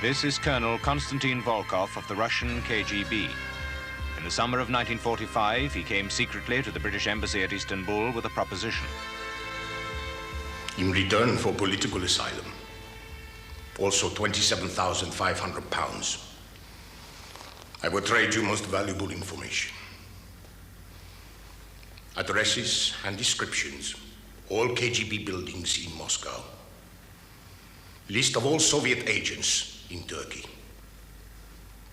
This is Colonel Konstantin Volkov of the Russian KGB. In the summer of 1945, he came secretly to the British Embassy at Istanbul with a proposition. In return for political asylum, also 27,500 pounds, I will trade you most valuable information. Addresses and descriptions, all KGB buildings in Moscow. List of all Soviet agents in Turkey.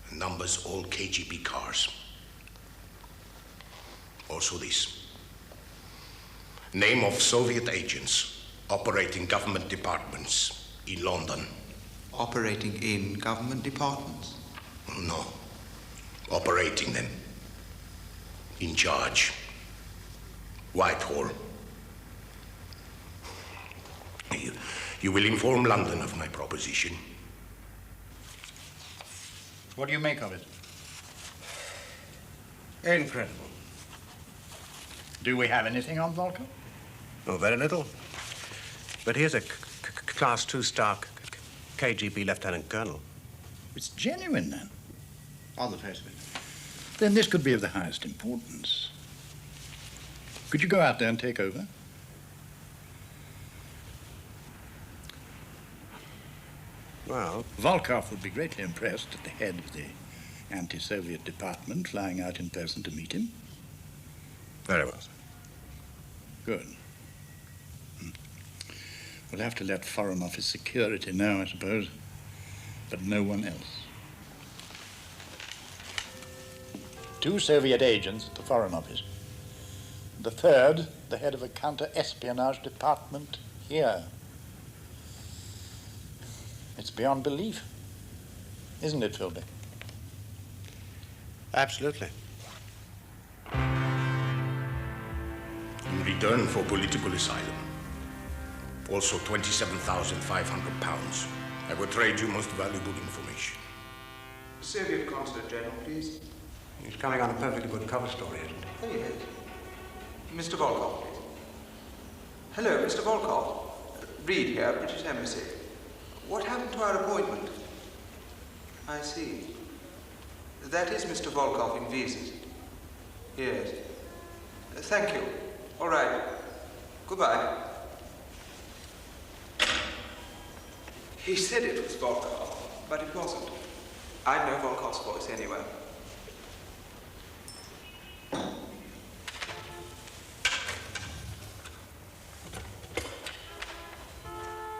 And numbers all KGB cars. Also this. Name of Soviet agents operating government departments in London. Operating in government departments? No. Operating them. In charge. Whitehall. You will inform London of my proposition. What do you make of it? Incredible. Do we have anything on Volkov? Oh, very little. But here's a Class 2-star KGB Lieutenant Colonel. It's genuine, then? On the face of it. Then this could be of the highest importance. Could you go out there and take over? Well, Volkov would be greatly impressed at the head of the anti-Soviet department flying out in person to meet him. very well, sir. Good. We'll have to let Foreign Office security know, I suppose, but no one else. 2 Soviet agents at the Foreign Office. The third, the head of a counter-espionage department here. It's beyond belief, isn't it, Philby? Absolutely. In return for political asylum, also 27,500 pounds, I will trade you most valuable information. Soviet Consulate General, please. He's coming on a perfectly good cover story, isn't he? Oh, yes. Mr. Volkov, please. Hello, Mr. Volkov. Reed here, British Embassy. What happened to our appointment? I see. That is Mr. Volkov in visas. Yes. Thank you. All right. Goodbye. He said it was Volkov, but it wasn't. I know Volkov's voice anyway.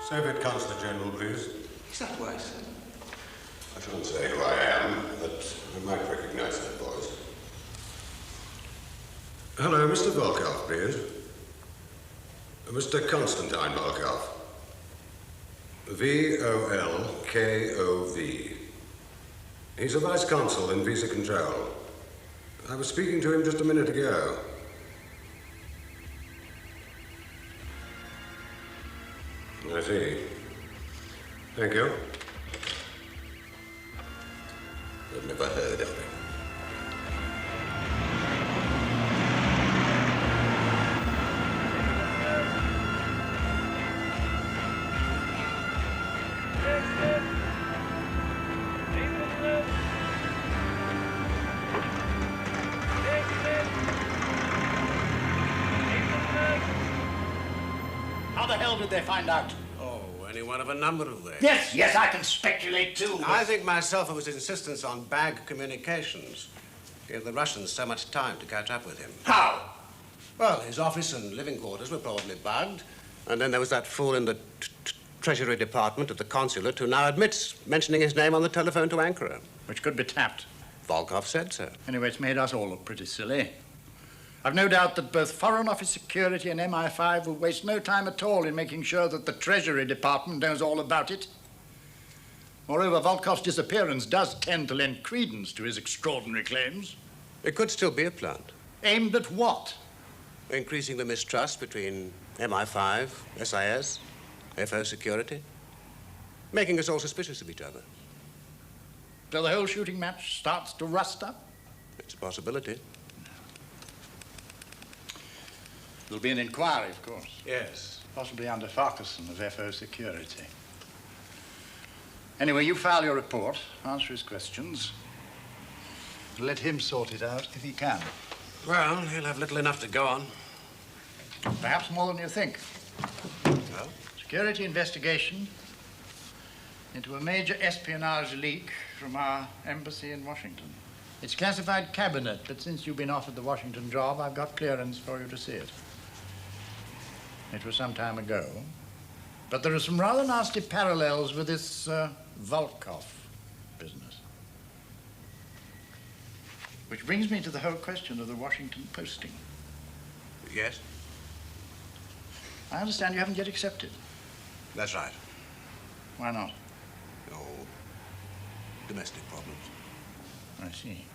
Soviet Consulate General, please. Is that why, sir? I shouldn't say who I am, but I might recognize that voice. Hello, Mr. Volkov, please. Mr. Konstantin Volkov. V-O-L-K-O-V. He's a vice consul in visa control. I was speaking to him just a minute ago. I see. Thank you. I've never heard of him. How the hell did they find out? Any one of a number of ways. Yes, I can speculate too. I think myself it was his insistence on bag communications. Gave the Russians so much time to catch up with him. How? Well, his office and living quarters were probably bugged. And then there was that fool in the Treasury Department of the consulate who now admits mentioning his name on the telephone to Ankara. Which could be tapped. Volkov said so. Anyway, it's made us all look pretty silly. I've no doubt that both Foreign Office Security and MI5 will waste no time at all in making sure that the Treasury Department knows all about it. Moreover, Volkov's disappearance does tend to lend credence to his extraordinary claims. It could still be a plant. Aimed at what? Increasing the mistrust between MI5, SIS, FO Security. Making us all suspicious of each other. So the whole shooting match starts to rust up? It's a possibility. There'll be an inquiry, of course. Yes. Possibly under Farquharson of FO Security. Anyway, you file your report, answer his questions. Let him sort it out if he can. Well, he'll have little enough to go on. Perhaps more than you think. Well? Security investigation into a major espionage leak from our embassy in Washington. It's classified cabinet, but since you've been offered the Washington job, I've got clearance for you to see it. It was some time ago, but there are some rather nasty parallels with this Volkov business. Which brings me to the whole question of the Washington posting. Yes? I understand you haven't yet accepted. That's right. Why not? Oh, domestic problems. I see.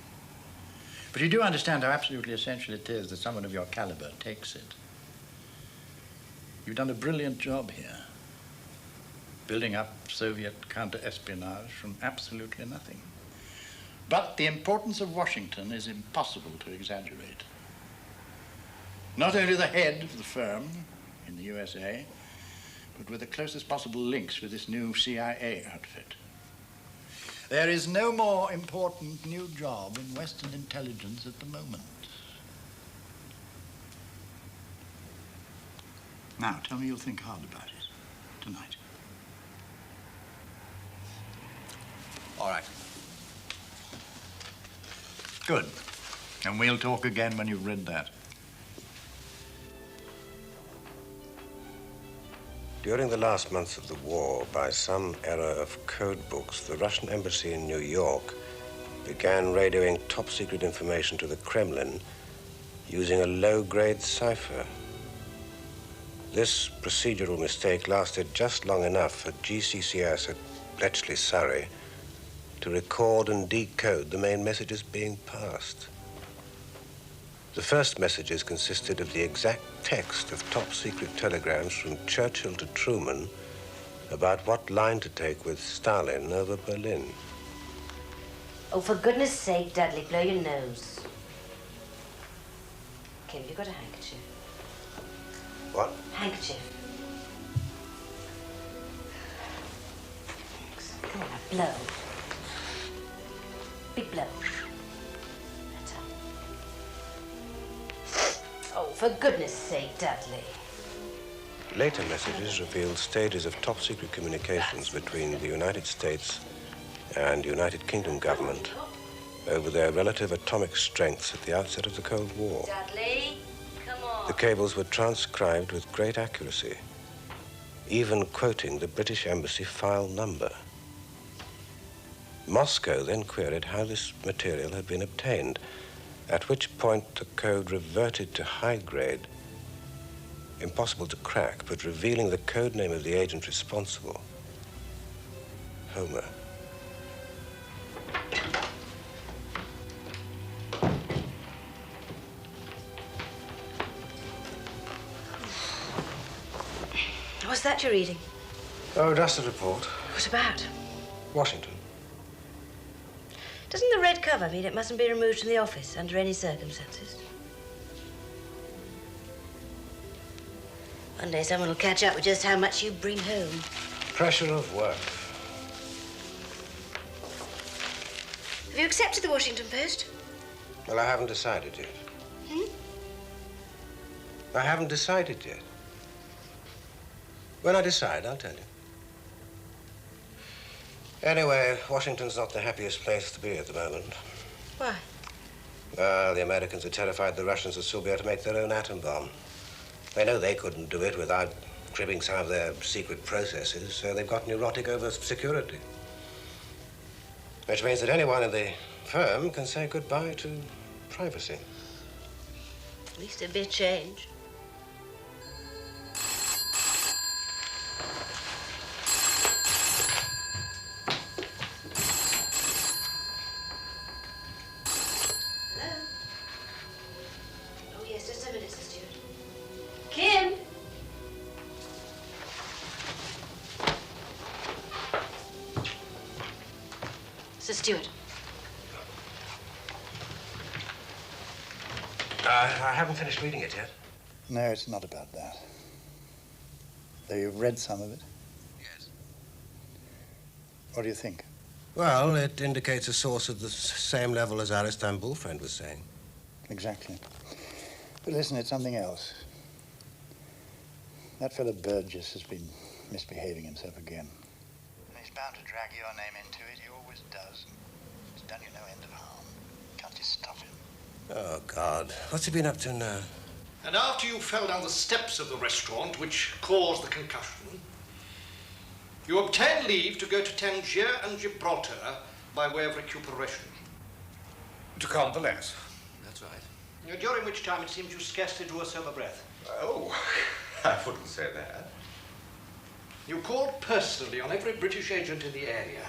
But you do understand how absolutely essential it is that someone of your caliber takes it. You've done a brilliant job here, building up Soviet counter-espionage from absolutely nothing. But the importance of Washington is impossible to exaggerate. Not only the head of the firm in the USA, but with the closest possible links with this new CIA outfit. There is no more important new job in Western intelligence at the moment. Now, tell me you'll think hard about it tonight. All right. Good. And we'll talk again when you've read that. During the last months of the war, by some error of code books, the Russian embassy in New York began radioing top-secret information to the Kremlin using a low-grade cipher. This procedural mistake lasted just long enough for GCCS at Bletchley, Surrey, to record and decode the main messages being passed. The first messages consisted of the exact text of top-secret telegrams from Churchill to Truman about what line to take with Stalin over Berlin. Oh, for goodness sake, Dudley, blow your nose. Kim, you got a handkerchief? What? Handkerchief. Thanks. Come on, now, blow. Big blow. That's all. Oh, for goodness sake, Dudley. Later messages revealed stages of top-secret communications between the United States and United Kingdom government over their relative atomic strengths at the outset of the Cold War. Dudley, come on. The cables were transcribed with great accuracy, even quoting the British Embassy file number. Moscow then queried how this material had been obtained, at which point the code reverted to high grade, impossible to crack, but revealing the code name of the agent responsible, Homer. What's that you're reading? Oh, just a report. What about? Washington. Doesn't the red cover mean it mustn't be removed from the office under any circumstances? One day someone will catch up with just how much you bring home. Pressure of work. Have you accepted the Washington Post? Well, I haven't decided yet. I haven't decided yet. When I decide, I'll tell you. Anyway, Washington's not the happiest place to be at the moment. Why? The Americans are terrified the Russians will soon be able to make their own atom bomb. They know they couldn't do it without cribbing some of their secret processes, so they've got neurotic over security. Which means that anyone in the firm can say goodbye to privacy. At least a bit change. Stewart. I haven't finished reading it yet. No, it's not about that. Though you've read some of it. Yes. What do you think? Well, it indicates a source of the same level as our Istanbul friend was saying. Exactly. But listen, it's something else. That fellow Burgess has been misbehaving himself again. He's bound to drag your name into it. He always does. He's done you no end of harm. Can't you stop him? Oh, God. What's he been up to now? And after you fell down the steps of the restaurant, which caused the concussion, you obtained leave to go to Tangier and Gibraltar by way of recuperation. To convalesce. That's right. During which time it seems you scarcely drew a sober breath. Oh, I wouldn't say that. You called personally on every British agent in the area,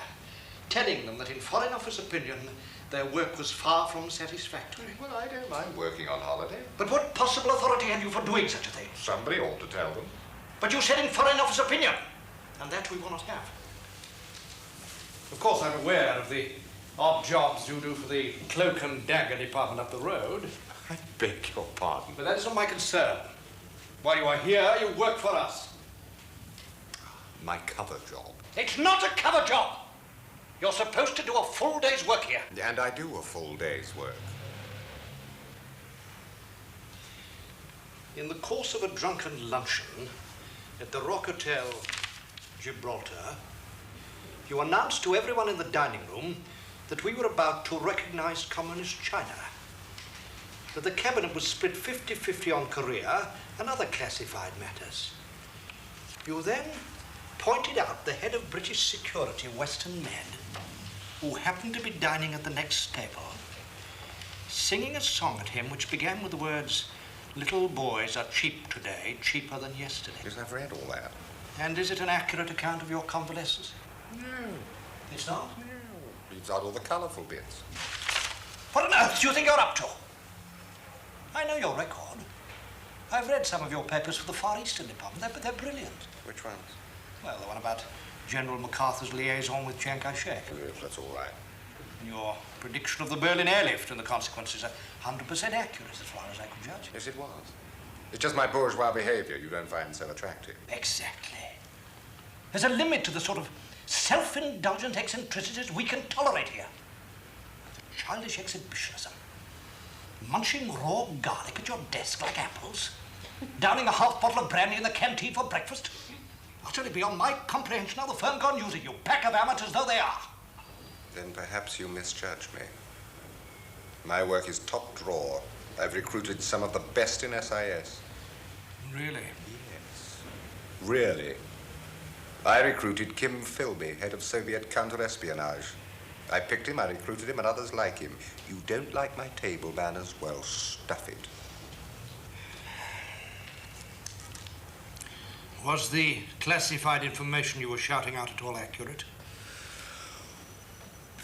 telling them that in Foreign Office opinion, their work was far from satisfactory. Well, I don't mind working on holiday. But what possible authority had you for doing such a thing? Somebody ought to tell them. But you said in Foreign Office opinion, and that we will not have. Of course, I'm aware of the odd jobs you do for the cloak and dagger department up the road. I beg your pardon. But that is not my concern. While you are here, you work for us. My cover job. It's not a cover job. You're supposed to do a full day's work here. And I do a full day's work. In the course of a drunken luncheon at the Rock Hotel, Gibraltar, you announced to everyone in the dining room that we were about to recognize Communist China, that the cabinet was split 50-50 on Korea and other classified matters. You then pointed out the head of British security, Western Med, who happened to be dining at the next table, singing a song at him which began with the words, "Little boys are cheap today, cheaper than yesterday." Yes, I've read all that. And is it an accurate account of your convalescence? No. It's not? No. Leaves out all the colourful bits. What on earth do you think you're up to? I know your record. I've read some of your papers for the Far Eastern Department, but they're brilliant. Which ones? Well, the one about General MacArthur's liaison with Chiang Kai-shek. Yes, that's all right. And your prediction of the Berlin airlift and the consequences are 100% accurate as far as I could judge. Yes, it was. It's just my bourgeois behaviour you don't find so attractive. Exactly. There's a limit to the sort of self-indulgent eccentricities we can tolerate here. Childish exhibitionism. Munching raw garlic at your desk like apples. Downing a half bottle of brandy in the canteen for breakfast. Utterly beyond my comprehension how the firm gone using you. Pack of amateurs though they are. Then perhaps you misjudge me. My work is top drawer. I've recruited some of the best in SIS. Really? Yes. Really. I recruited Kim Philby, head of Soviet counter-espionage. I picked him, I recruited him, and others like him. You don't like my table manners? Well, stuff it. Was the classified information you were shouting out at all accurate?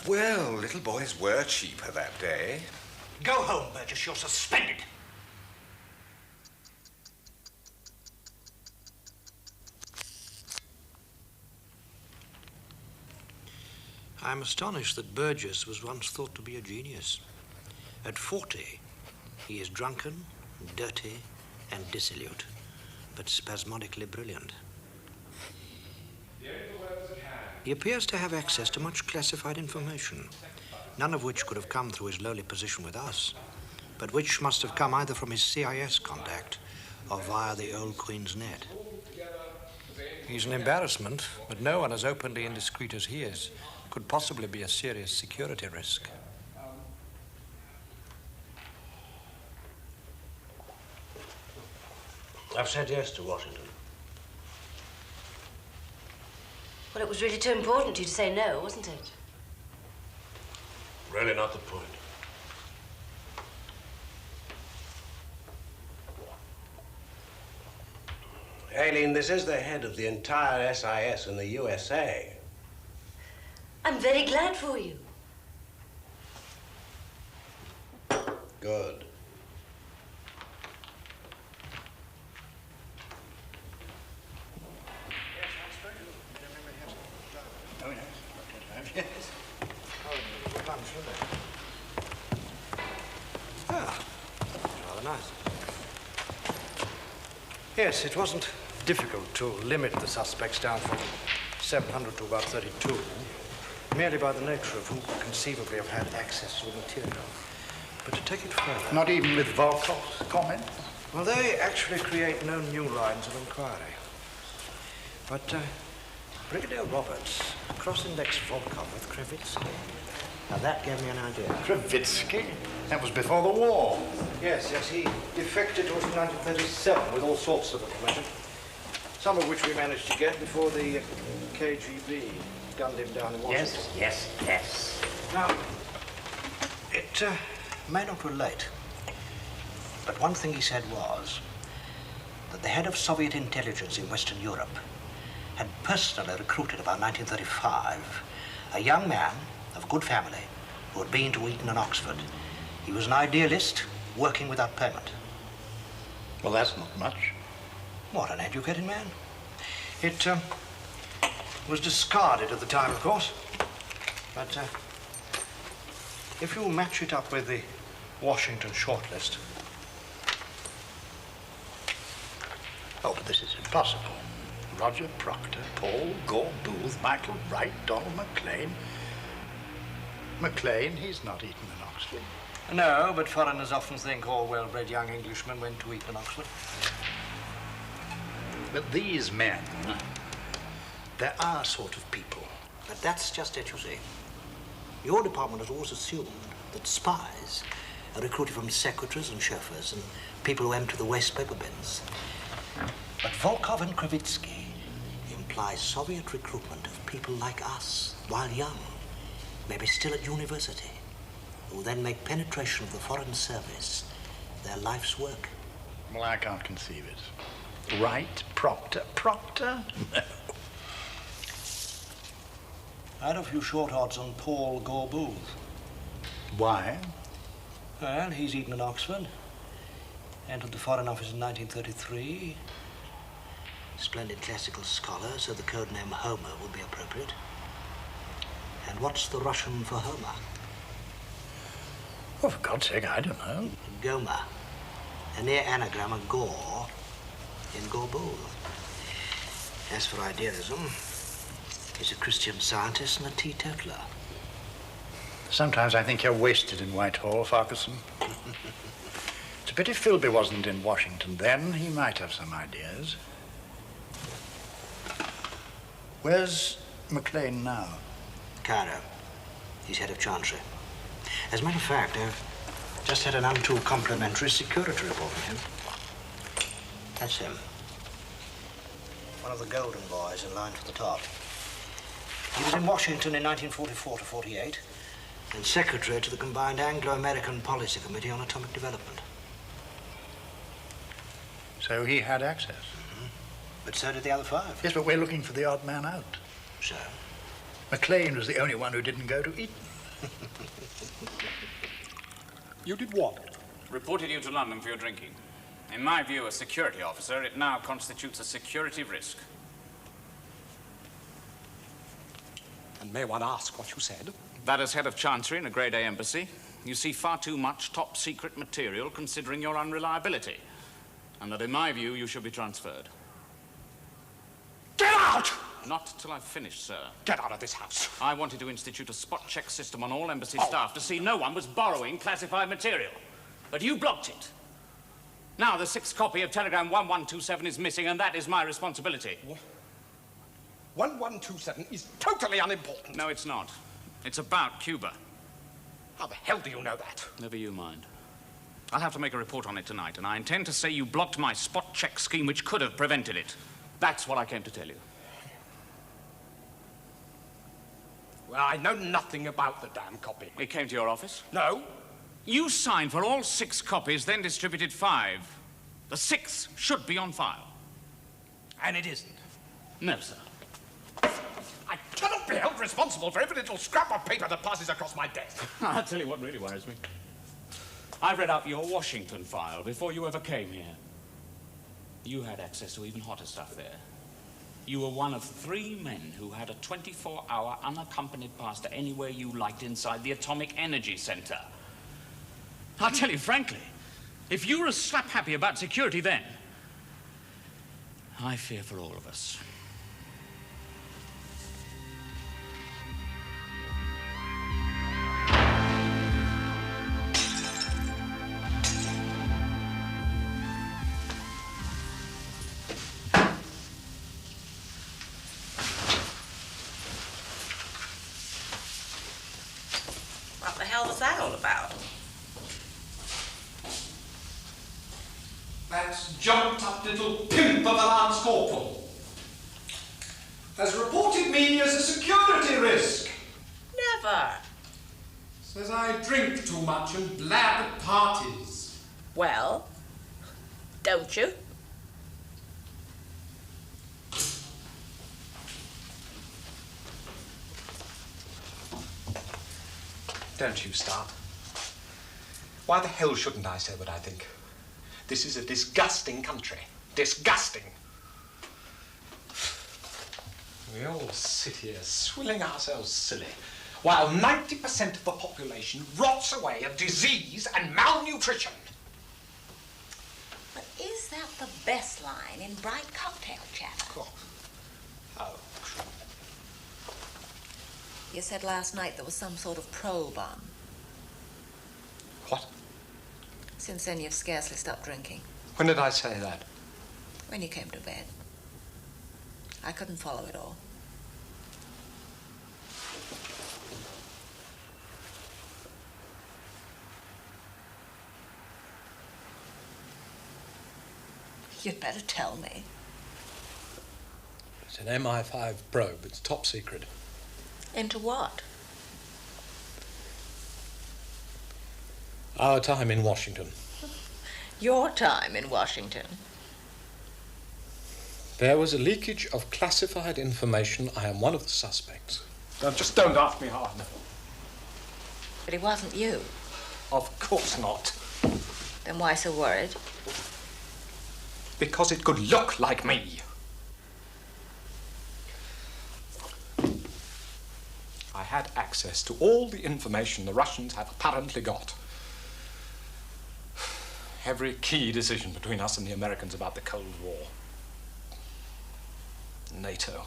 Well, little boys were cheaper that day. Go home, Burgess. You're suspended. I'm astonished that Burgess was once thought to be a genius. At 40, he is drunken, dirty, and dissolute, but spasmodically brilliant. He appears to have access to much classified information, none of which could have come through his lowly position with us, but which must have come either from his CIS contact or via the old Queen's net. He's an embarrassment, but no one as openly indiscreet as he is could possibly be a serious security risk. I've said yes to Washington. Well, it was really too important to you to say no, wasn't it? Really not the point. Aileen, this is the head of the entire SIS in the USA. I'm very glad for you. Good. Oh, yes. Ah, rather nice. Yes, it wasn't difficult to limit the suspects down from 700 to about 32. merely by the nature of who could conceivably have had access to the material. But to take it further... Not even with Volkov's comment? Well, they actually create no new lines of inquiry. But Brigadier Roberts cross-indexed Volkov with Krivitsky. Now, that gave me an idea. Krivitsky? That was before the war. Yes, he defected to us in 1937 with all sorts of information. Some of which we managed to get before the KGB gunned him down in Washington. Yes. Now, it may not relate, but one thing he said was that the head of Soviet intelligence in Western Europe had personally recruited about 1935 a young man of good family who had been to Eton and Oxford. He was an idealist working without payment. Well, that's not much. What, an educated man? It was discarded at the time, of course. But if you match it up with the Washington shortlist... Oh, but this is impossible. Roger Proctor, Paul Gore Booth, Michael Wright, Donald MacLean. MacLean, he's not Eton and Oxford. No, but foreigners often think all well-bred young Englishmen went to Eton and Oxford. But these men, they're our sort of people. But that's just it, you see. Your department has always assumed that spies are recruited from secretaries and chauffeurs and people who empty the waste paper bins. But Volkov and Krivitsky imply Soviet recruitment of people like us, while young, maybe still at university, who then make penetration of the foreign service their life's work. Well, I can't conceive it. Wright, Proctor? No. I had a few short odds on Paul Gore Booth. Why? Well, he's Eton and Oxford. Entered the Foreign Office in 1933. Splendid classical scholar, so the code name Homer would be appropriate. And what's the Russian for Homer? Oh, for God's sake, I don't know. Gomer. A near anagram of Gore in Gore Booth. As for idealism, he's a Christian scientist and a teetotaler. Sometimes I think you're wasted in Whitehall, Farquharson. It's a pity Philby wasn't in Washington then. He might have some ideas. Where's MacLean now? Cairo. He's head of Chancery. As a matter of fact, I've just had an untrue complimentary security report from him. That's him. One of the golden boys in line for the top. He was in Washington in 1944 to 48 and secretary to the combined Anglo-American Policy Committee on Atomic Development. So he had access? Mm-hmm. But so did the other five. Yes, but we're looking for the odd man out. So? MacLean was the only one who didn't go to Eton. You did what? Reported you to London for your drinking. In my view, as security officer, it now constitutes a security risk. And may one ask what you said? That as head of Chancery in a Grade A embassy, you see far too much top-secret material considering your unreliability. And that in my view, you should be transferred. Get out! Not till I've finished, sir. Get out of this house. I wanted to institute a spot check system on all embassy staff to see no one was borrowing classified material. But you blocked it. Now the 6th copy of telegram 1127 is missing, and that is my responsibility. What? 1127 is totally unimportant. No, it's not. It's about Cuba. How the hell do you know that? Never you mind. I'll have to make a report on it tonight, and I intend to say you blocked my spot check scheme, which could have prevented it. That's what I came to tell you. Well, I know nothing about the damn copy. It came to your office? No. You signed for all 6 copies, then distributed 5. The 6th should be on file. And it isn't? No, sir. I cannot be held responsible for every little scrap of paper that passes across my desk. I'll tell you what really worries me. I read out your Washington file before you ever came here. You had access to even hotter stuff there. You were one of 3 men who had a 24-hour unaccompanied pass to anywhere you liked inside the Atomic Energy Center. I'll tell you frankly, if you were as slap-happy about security then, I fear for all of us. hell was that all about? That jumped-up little pimp of a lance corporal has reported me as a security risk. Never. Says I drink too much and blab at parties. Well, don't you? Don't you start. Why the hell shouldn't I say what I think? This is a disgusting country. Disgusting. We all sit here swilling ourselves silly, while 90% of the population rots away of disease and malnutrition. But is that the best line in bright cocktail chatter? Oh. You said last night there was some sort of probe on. What? Since then, you've scarcely stopped drinking. When did I say that? When you came to bed. I couldn't follow it all. You'd better tell me. It's an MI5 probe. It's top secret. Into what? Our time in Washington. Your time in Washington. There was a leakage of classified information. I am one of the suspects. Now, just don't ask me hard. But it wasn't you. Of course not. Then why so worried? Because it could look like me. I had access to all the information the Russians have apparently got. Every key decision between us and the Americans about the Cold War. NATO.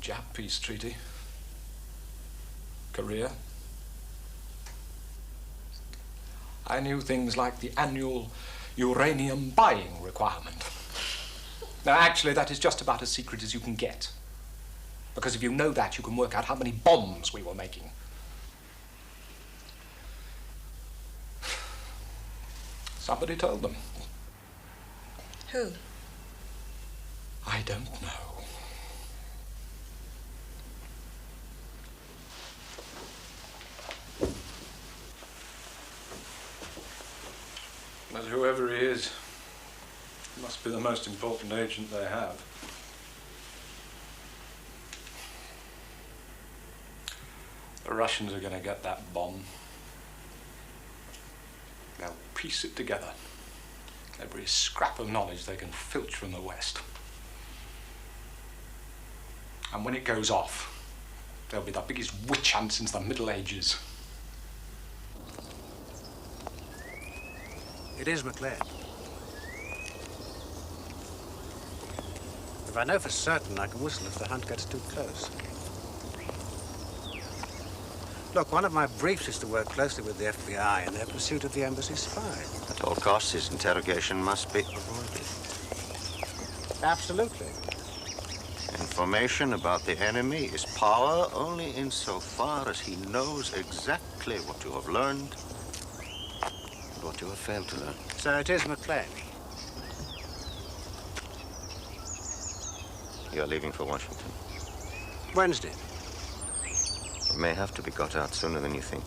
Jap peace treaty. Korea. I knew things like the annual uranium buying requirement. Now, actually, that is just about as secret as you can get. Because if you know that, you can work out how many bombs we were making. Somebody told them. Who? I don't know. But whoever he is, he must be the most important agent they have. The Russians are going to get that bomb. They'll piece it together. Every scrap of knowledge they can filch from the West. And when it goes off, there'll be the biggest witch hunt since the Middle Ages. It is MacLean. If I know for certain, I can whistle if the hunt gets too close. Look, one of my briefs is to work closely with the FBI in their pursuit of the embassy spy. At all costs, his interrogation must be avoided. Absolutely. Information about the enemy is power only insofar as he knows exactly what you have learned and what you have failed to learn. So it is MacLean. You are leaving for Washington. Wednesday. It may have to be got out sooner than you think.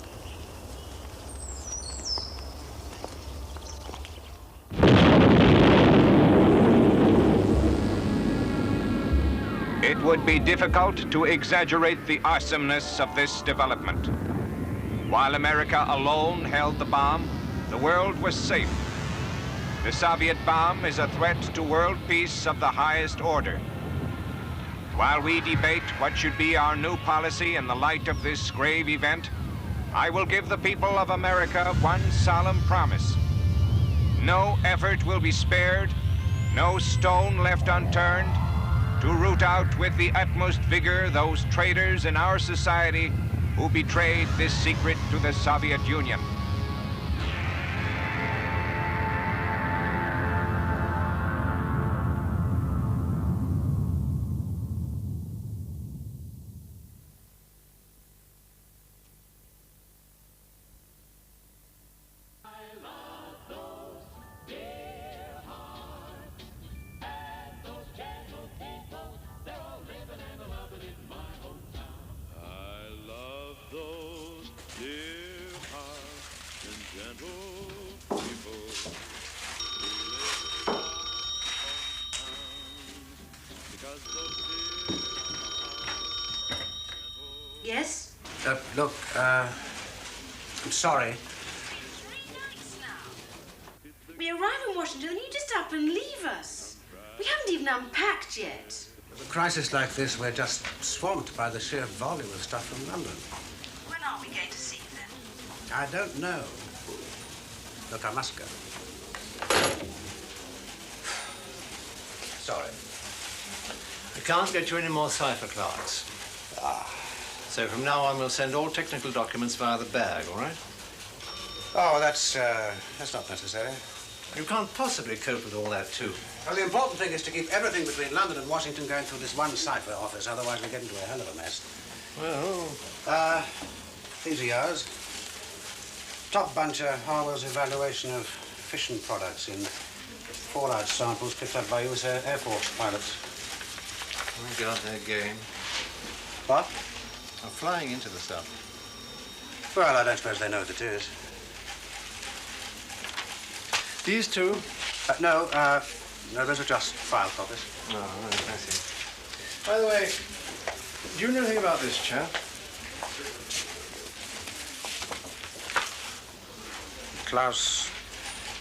It would be difficult to exaggerate the awesomeness of this development. While America alone held the bomb, the world was safe. The Soviet bomb is a threat to world peace of the highest order. While we debate what should be our new policy in the light of this grave event, I will give the people of America one solemn promise. No effort will be spared, no stone left unturned, to root out with the utmost vigor those traitors in our society who betrayed this secret to the Soviet Union. Yes? Look, I'm sorry. We arrive in Washington and you just up and leave us. We haven't even unpacked yet. With a crisis like this, we're just swamped by the sheer volume of stuff from London. When are we going to see you then? I don't know. Look, I must go. Sorry. We can't get you any more cipher clerks. So from now on, we'll send all technical documents via the bag, all right? Oh, that's not necessary. You can't possibly cope with all that, too. Well, the important thing is to keep everything between London and Washington going through this one cipher office, otherwise we get into a hell of a mess. Well... these are yours. Top bunch of Harwell's evaluation of fission products in fallout samples picked up by US Air Force pilots. Oh, God, their game. What? I'm flying into the stuff. Well, I don't suppose they know what it is. These two? No, those are just file copies. No, I see. By the way, do you know anything about this chap? Klaus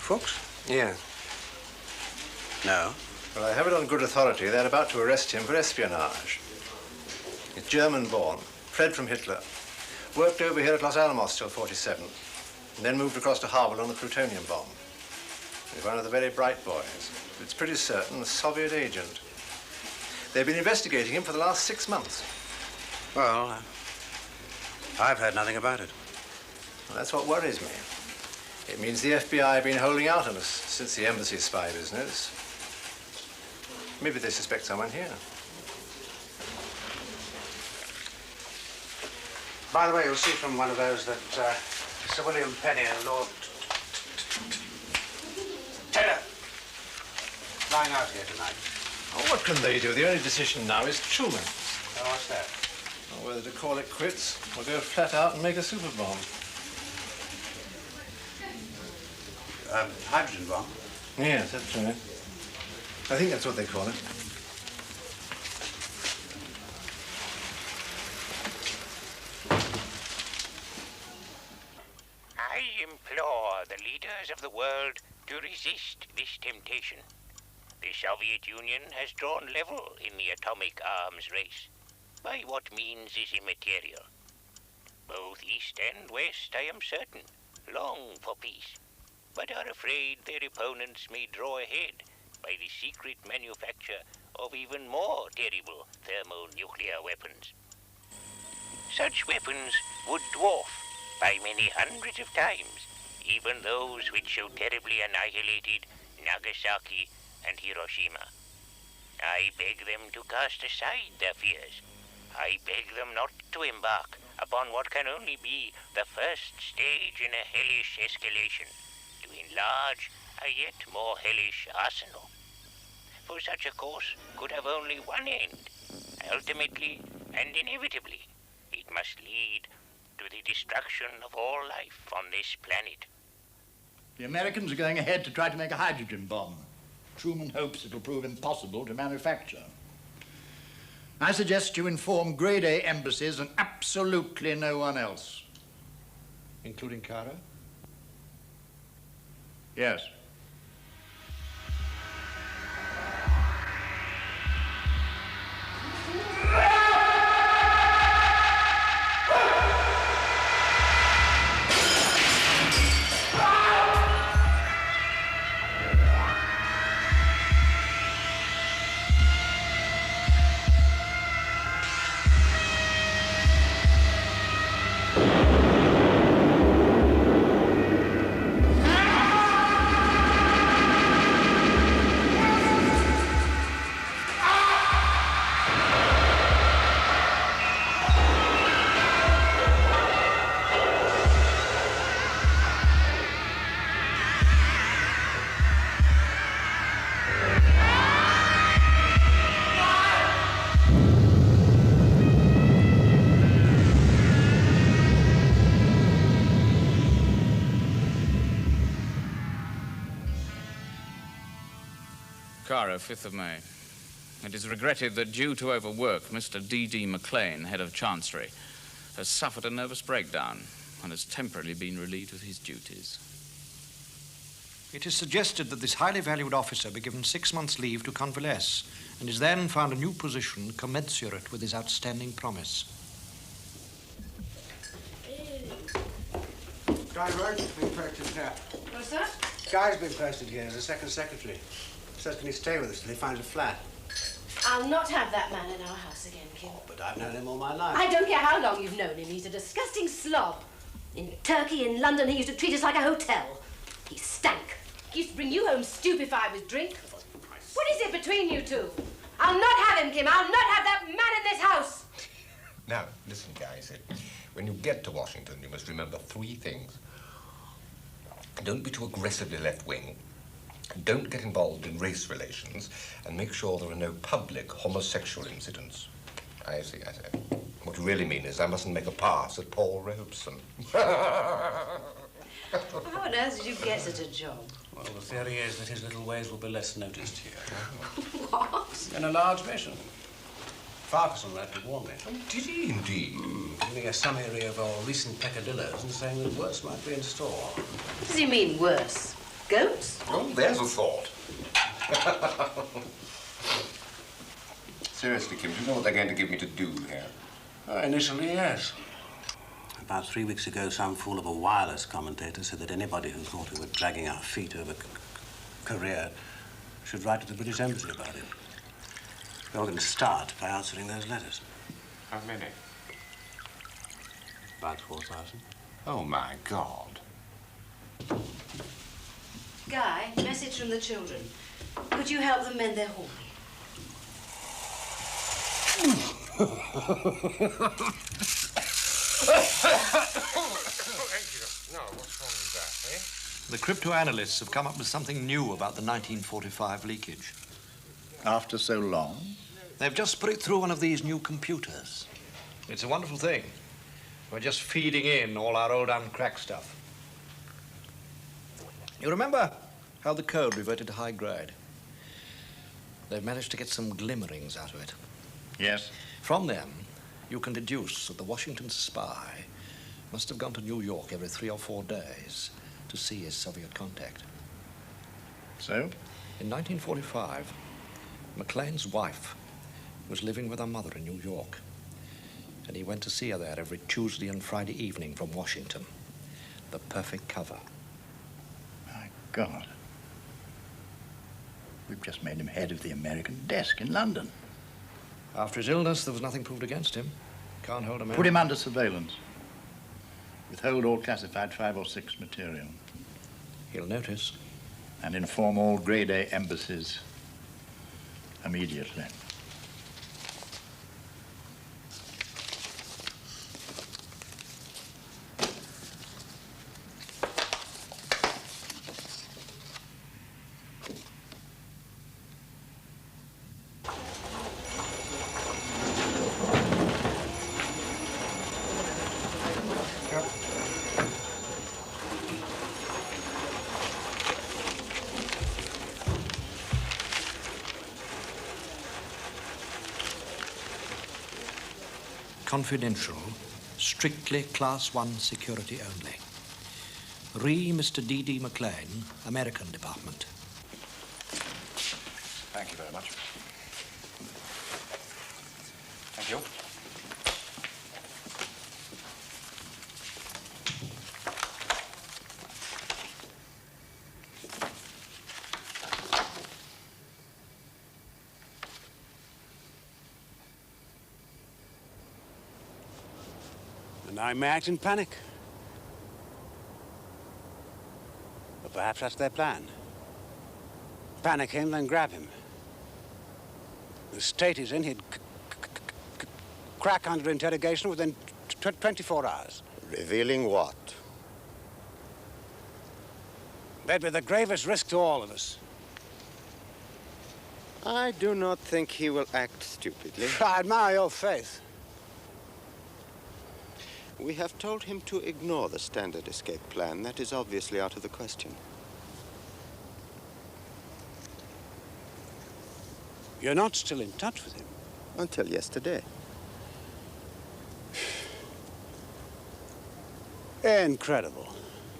Fuchs? Yeah. No. Well, I have it on good authority. They're about to arrest him for espionage. He's German-born, fled from Hitler, worked over here at Los Alamos till 47, and then moved across to Harwell on the plutonium bomb. He's one of the very bright boys. It's pretty certain a Soviet agent. They've been investigating him for the last 6 months. Well, I've heard nothing about it. Well, that's what worries me. It means the FBI have been holding out on us since the embassy spy business. Maybe they suspect someone here. By the way, you'll see from one of those that Sir William Penny and Lord Taylor flying out here tonight. Oh, what can they do? The only decision now is Truman. Oh, what's that? Or whether to call it quits or go flat out and make a super bomb. Hydrogen bomb? Yes, that's right. I think that's what they call it. I implore the leaders of the world to resist this temptation. The Soviet Union has drawn level in the atomic arms race. By what means is immaterial. Both East and West, I am certain, long for peace, but are afraid their opponents may draw ahead by the secret manufacture of even more terrible thermonuclear weapons. Such weapons would dwarf by many hundreds of times even those which so terribly annihilated Nagasaki and Hiroshima. I beg them to cast aside their fears. I beg them not to embark upon what can only be the first stage in a hellish escalation, to enlarge a yet more hellish arsenal. For such a course could have only one end. Ultimately and inevitably, it must lead to the destruction of all life on this planet. The Americans are going ahead to try to make a hydrogen bomb. Truman hopes it'll prove impossible to manufacture. I suggest you inform Grade A embassies and absolutely no one else. Including Cairo? Yes. Cairo, 5th of May. It is regretted that due to overwork, Mr. D.D. MacLean, head of Chancery, has suffered a nervous breakdown and has temporarily been relieved of his duties. It is suggested that this highly valued officer be given 6 months' leave to convalesce and is then found a new position commensurate with his outstanding promise. Guy Roach has been posted here. What's that? Guy's been posted here as a second secretary. Says can he stay with us till he finds a flat? I'll not have that man in our house again, Kim. But I've known him all my life. I don't care how long you've known him. He's a disgusting slob. In Turkey, in London, he used to treat us like a hotel. He stank. He used to bring you home stupefied with drink. What is it between you two? I'll not have him, Kim. I'll not have that man in this house. Now, listen, guys. When you get to Washington, you must remember 3 things. Don't be too aggressively left-wing. Don't get involved in race relations. And make sure there are no public homosexual incidents. I see. What you really mean is I mustn't make a pass at Paul Robeson. How on earth did you get such a job? Well, the theory is that his little ways will be less noticed here. What? In a large mission. Farquharson wrote to warn me. Oh, did he indeed? Giving a summary of our recent peccadillos and saying that worse might be in store. What does he mean, worse? Goats? Oh, there's a thought. Seriously, Kim, do you know what they're going to give me to do here? Initially, yes. About 3 weeks ago, some fool of a wireless commentator said that anybody who thought we were dragging our feet over career should write to the British Embassy about it. We're all going to start by answering those letters. How many? About 4,000. Oh, my God. Guy, message from the children. Could you help them mend their horn? Thank you. No, what's wrong with that, eh? The cryptoanalysts have come up with something new about the 1945 leakage. After so long? They've just put it through one of these new computers. It's a wonderful thing. We're just feeding in all our old uncracked stuff. You remember how the code reverted to high grade? They've managed to get some glimmerings out of it. Yes. From them, you can deduce that the Washington spy must have gone to New York every 3 or 4 days to see his Soviet contact. So? In 1945, MacLean's wife was living with her mother in New York, and he went to see her there every Tuesday and Friday evening from Washington. The perfect cover. My God. We've just made him head of the American desk in London. After his illness, there was nothing proved against him. Can't hold him out. Put him under surveillance. Withhold all classified 5 or 6 material. He'll notice. And inform all grade A embassies immediately. Confidential, strictly Class 1 security only. Re Mr. D.D. MacLean, American Department. Thank you very much. Thank you. And I may act in panic. But perhaps that's their plan. Panic him, then grab him. The state he's in, he'd crack under interrogation within 24 hours. Revealing what? That'd be the gravest risk to all of us. I do not think he will act stupidly. I admire your faith. We have told him to ignore the standard escape plan. That is obviously out of the question. You're not still in touch with him? Until yesterday. Incredible.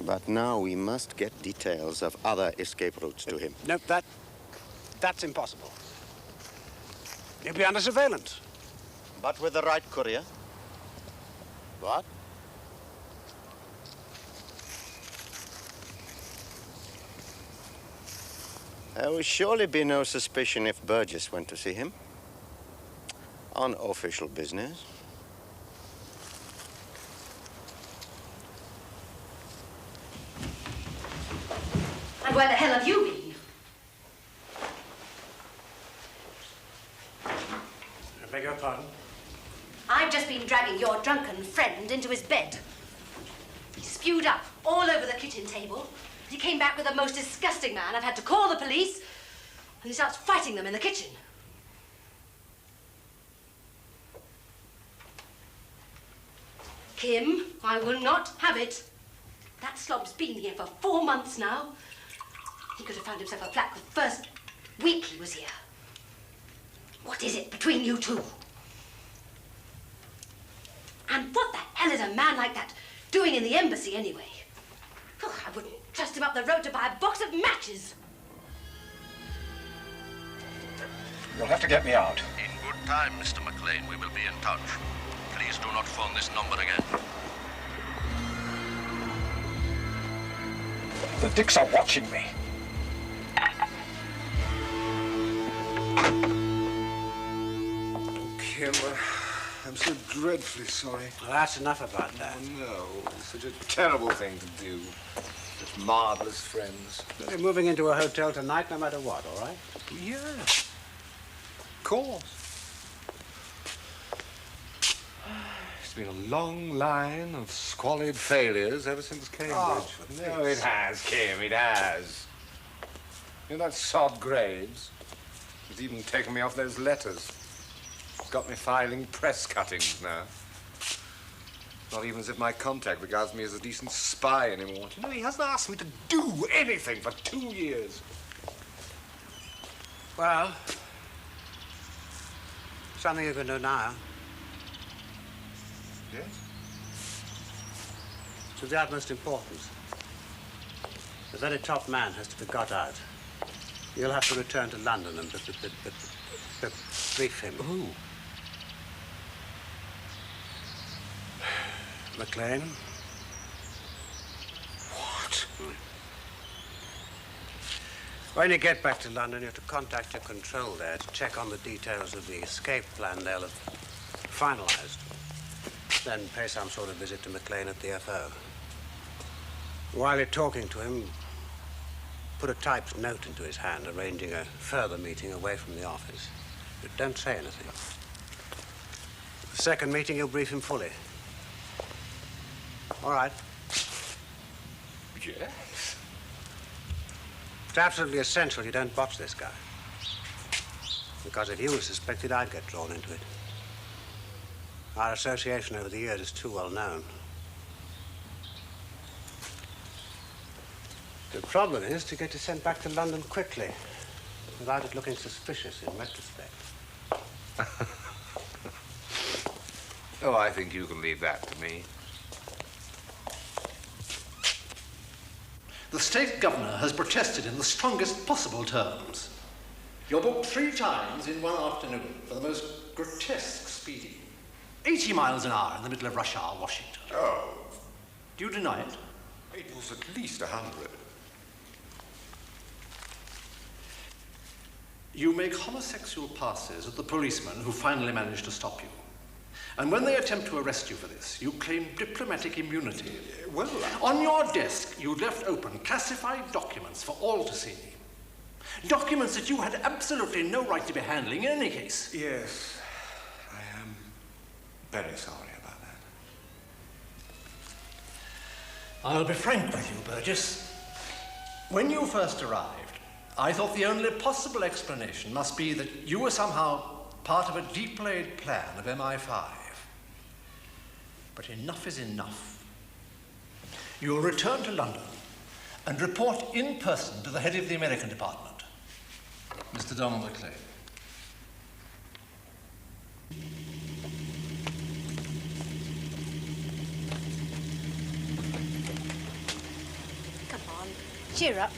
But now we must get details of other escape routes to him. No, that's impossible. He'll be under surveillance. But with the right courier? What? There will surely be no suspicion if Burgess went to see him. On official business. And where the hell have you been? I beg your pardon? I've just been dragging your drunken friend into his bed. He spewed up all over the kitchen table. He came back with the most disgusting man. I've had to call the police. And he starts fighting them in the kitchen. Kim, I will not have it. That slob's been here for 4 months now. He could have found himself a flat the first week he was here. What is it between you two? And what the hell is a man like that doing in the embassy anyway? Oh, I wouldn't trust him up the road to buy a box of matches. You'll have to get me out. In good time, Mr. MacLean. We will be in touch. Please do not phone this number again. The dicks are watching me. Kim, I'm so dreadfully sorry. Well, that's enough about that. Oh, no. Such a terrible thing to do. Such marvelous friends. You're moving into a hotel tonight no matter what, all right? Yeah. Of course. It's been a long line of squalid failures ever since Cambridge. Oh, no, it has, Kim, it has. You know that sod Graves? He's even taken me off those letters. Got me filing press cuttings now. Not even as if my contact regards me as a decent spy anymore. You know, he hasn't asked me to do anything for 2 years. Well, something you can do now. Yes? It's of the utmost importance. The very top man has to be got out. You'll have to return to London and brief him. Who? MacLean. What? When you get back to London, you have to contact your control there to check on the details of the escape plan they'll have finalized. Then pay some sort of visit to MacLean at the FO. While you're talking to him, put a typed note into his hand arranging a further meeting away from the office. But don't say anything. The second meeting, you'll brief him fully. All right. Yes? It's absolutely essential you don't botch this guy. Because if you were suspected, I'd get drawn into it. Our association over the years is too well known. The problem is to get you sent back to London quickly, without it looking suspicious in retrospect. Oh, I think you can leave that to me. The state governor has protested in the strongest possible terms. You're booked 3 times in one afternoon for the most grotesque speeding. 80 miles an hour in the middle of rush hour, Washington. Oh. Do you deny it? It was at least 100. You make homosexual passes at the policemen who finally manage to stop you. And when they attempt to arrest you for this, you claim diplomatic immunity. Well, on your desk, you left open classified documents for all to see. Documents that you had absolutely no right to be handling in any case. Yes, I am very sorry about that. I'll be frank with you, Burgess. When you first arrived, I thought the only possible explanation must be that you were somehow part of a deep-laid plan of MI5. But enough is enough. You'll return to London and report in person to the head of the American department, Mr. Donald MacLean. Cheer up.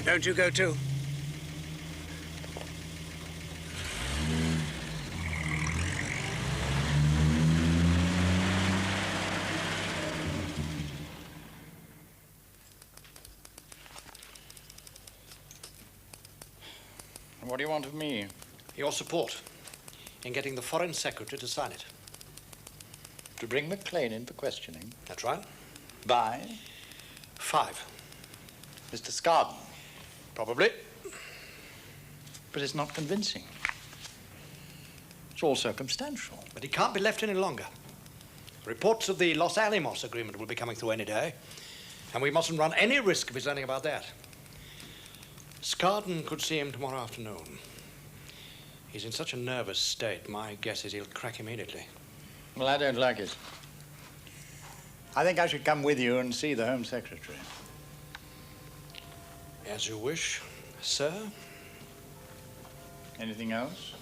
Don't you go too. What do you want of me? Your support in getting the Foreign Secretary to sign it. To bring MacLean in for questioning? That's right. By? 5. Mr. Scarden? Probably. But it's not convincing. It's all circumstantial. But he can't be left any longer. Reports of the Los Alamos agreement will be coming through any day, and we mustn't run any risk of his learning about that. Scarden could see him tomorrow afternoon. He's in such a nervous state, my guess is he'll crack immediately. Well, I don't like it. I think I should come with you and see the Home Secretary. As you wish, sir. Anything else?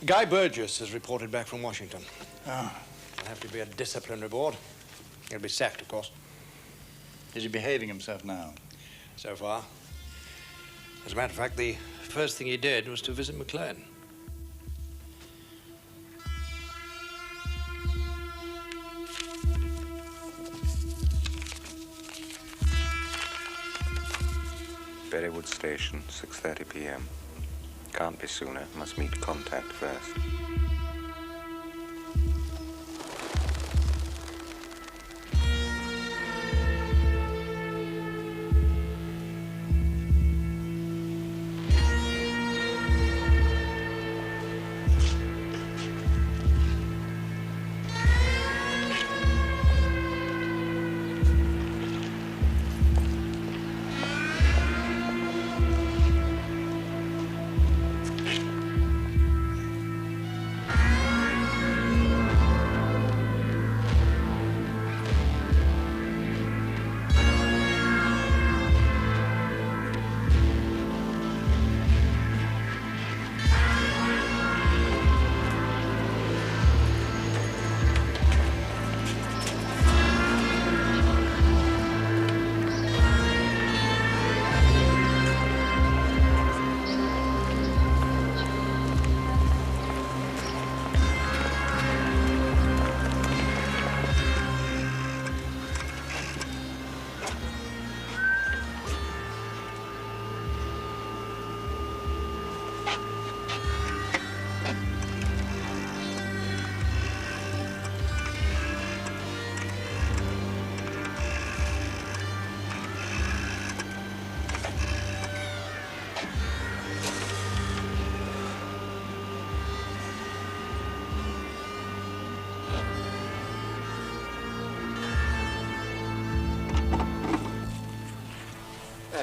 Guy Burgess has reported back from Washington. Ah. There'll have to be a disciplinary board. He'll be sacked, of course. Is he behaving himself now? So far. As a matter of fact, the first thing he did was to visit MacLean. Berrywood Station, 6:30 p.m. Can't be sooner. Must meet contact first.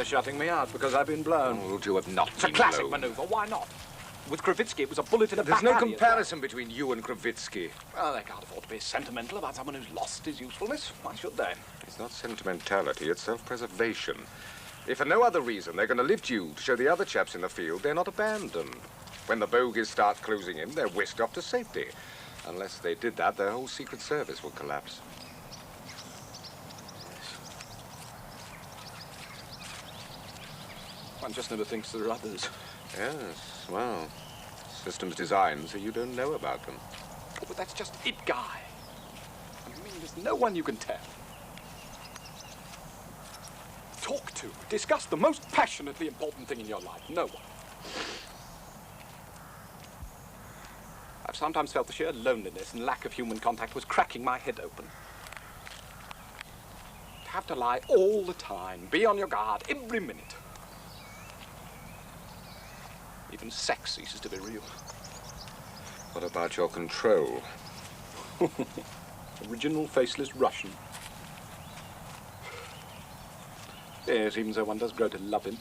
They're shutting me out because I've been blown. Oh, would you have not It's a been classic blown? maneuver. Why not? With Kravitsky, it was a bullet in a There's back no alley as comparison between you and Kravitsky. well, they can't afford to be sentimental about someone who's lost his usefulness. Why should they? It's not sentimentality, it's self-preservation. If for no other reason, they're going to lift you to show the other chaps in the field they're not abandoned. When the bogies start closing in, they're whisked off to safety. Unless they did that, their whole Secret Service would collapse. One just never thinks there are others. Yes, well, systems designed so you don't know about them. Oh, but that's just it, Guy. I mean, there's no one you can tell. Talk to, discuss the most passionately important thing in your life. No one. I've sometimes felt the sheer loneliness and lack of human contact was cracking my head open. To have to lie all the time, be on your guard every minute. Even sex ceases to be real. What about your control? Original faceless Russian. Yes, even so one does grow to love him.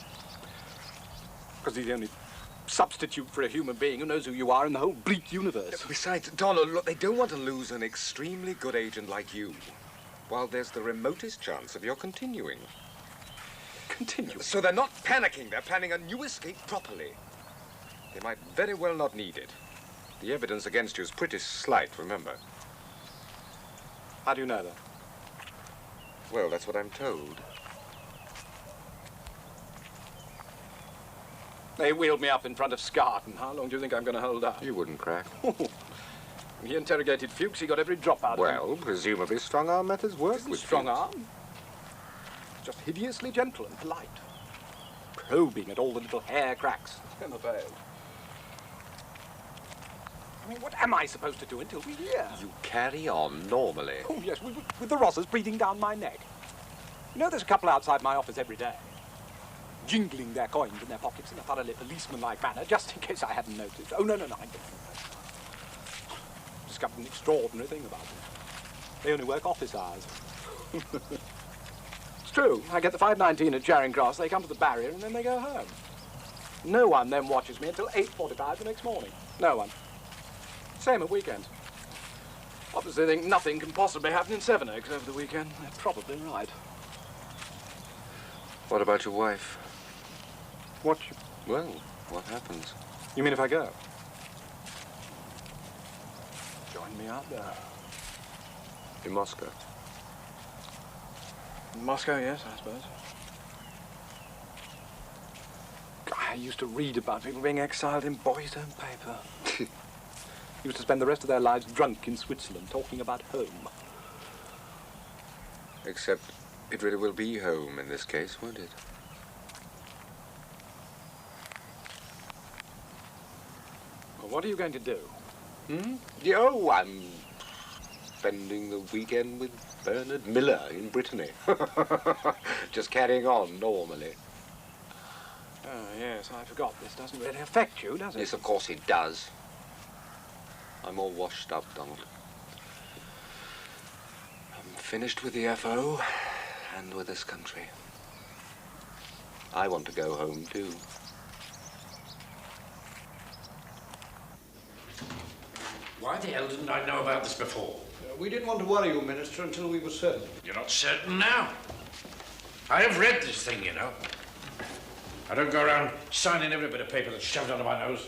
Because he's the only substitute for a human being who knows who you are in the whole bleak universe. Besides, Donald, look, they don't want to lose an extremely good agent like you, while there's the remotest chance of your continuing. Continuing? So they're not panicking, they're planning a new escape properly. They might very well not need it. The evidence against you is pretty slight, remember? How do you know that? Well, that's what I'm told. They wheeled me up in front of Scott, and how long do you think I'm going to hold out? You wouldn't crack. When he interrogated Fuchs, he got every drop out of him. Well, presumably strong-arm methods work with strong arm. Just hideously gentle and polite. Probing at all the little hair cracks in the veil. I mean, what am I supposed to do until we hear? You carry on normally. Oh, yes, with the Rosses breathing down my neck. You know, there's a couple outside my office every day, jingling their coins in their pockets in a thoroughly policeman-like manner, just in case I hadn't noticed. Oh, no, I didn't. Discovered an extraordinary thing about them. They only work office hours. It's true. I get the 5:19 at Charing Cross, they come to the barrier, and then they go home. No one then watches me until 8:45 the next morning. No one. Same at weekends. Obviously they think nothing can possibly happen in Sevenoaks over the weekend. They're probably right. What about your wife? What? Well, what happens? You mean if I go? Join me out there. In Moscow? In Moscow, yes, I suppose. I used to read about people being exiled in boys' own paper. Used to spend the rest of their lives drunk in Switzerland, talking about home. Except it really will be home in this case, won't it? Well, what are you going to do? Oh, I'm spending the weekend with Bernard Miller in Brittany. Just carrying on normally. Oh, yes, I forgot. This doesn't really affect you, does it? Yes, of course it does. I'm all washed up, Donald. I'm finished with the FO and with this country. I want to go home, too. Why the hell didn't I know about this before? We didn't want to worry you, Minister, until we were certain. You're not certain now? I have read this thing, you know. I don't go around signing every bit of paper that's shoved under my nose.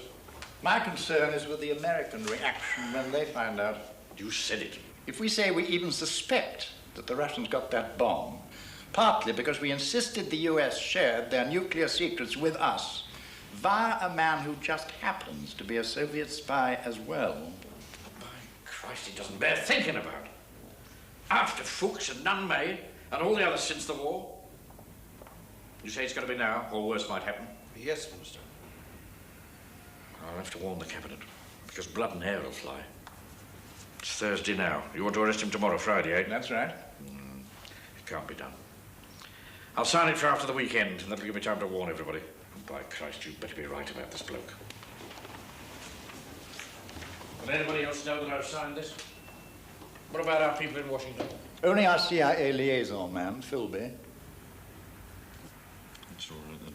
My concern is with the American reaction when they find out. You said it. If we say we even suspect that the Russians got that bomb, partly because we insisted the US shared their nuclear secrets with us, via a man who just happens to be a Soviet spy as well. By Christ, it doesn't bear thinking about. After Fuchs and Nunn-May and all the others since the war. You say it's going to be now, or worse might happen? Yes, Minister. I'll have to warn the cabinet, because blood and hair will fly. It's Thursday now. You want to arrest him tomorrow, Friday, eh? That's right. It can't be done. I'll sign it for after the weekend, and that'll give me time to warn everybody. And by Christ, you'd better be right about this bloke. Will anybody else know that I've signed this? What about our people in Washington? Only our CIA liaison man, Philby. That's all right, then.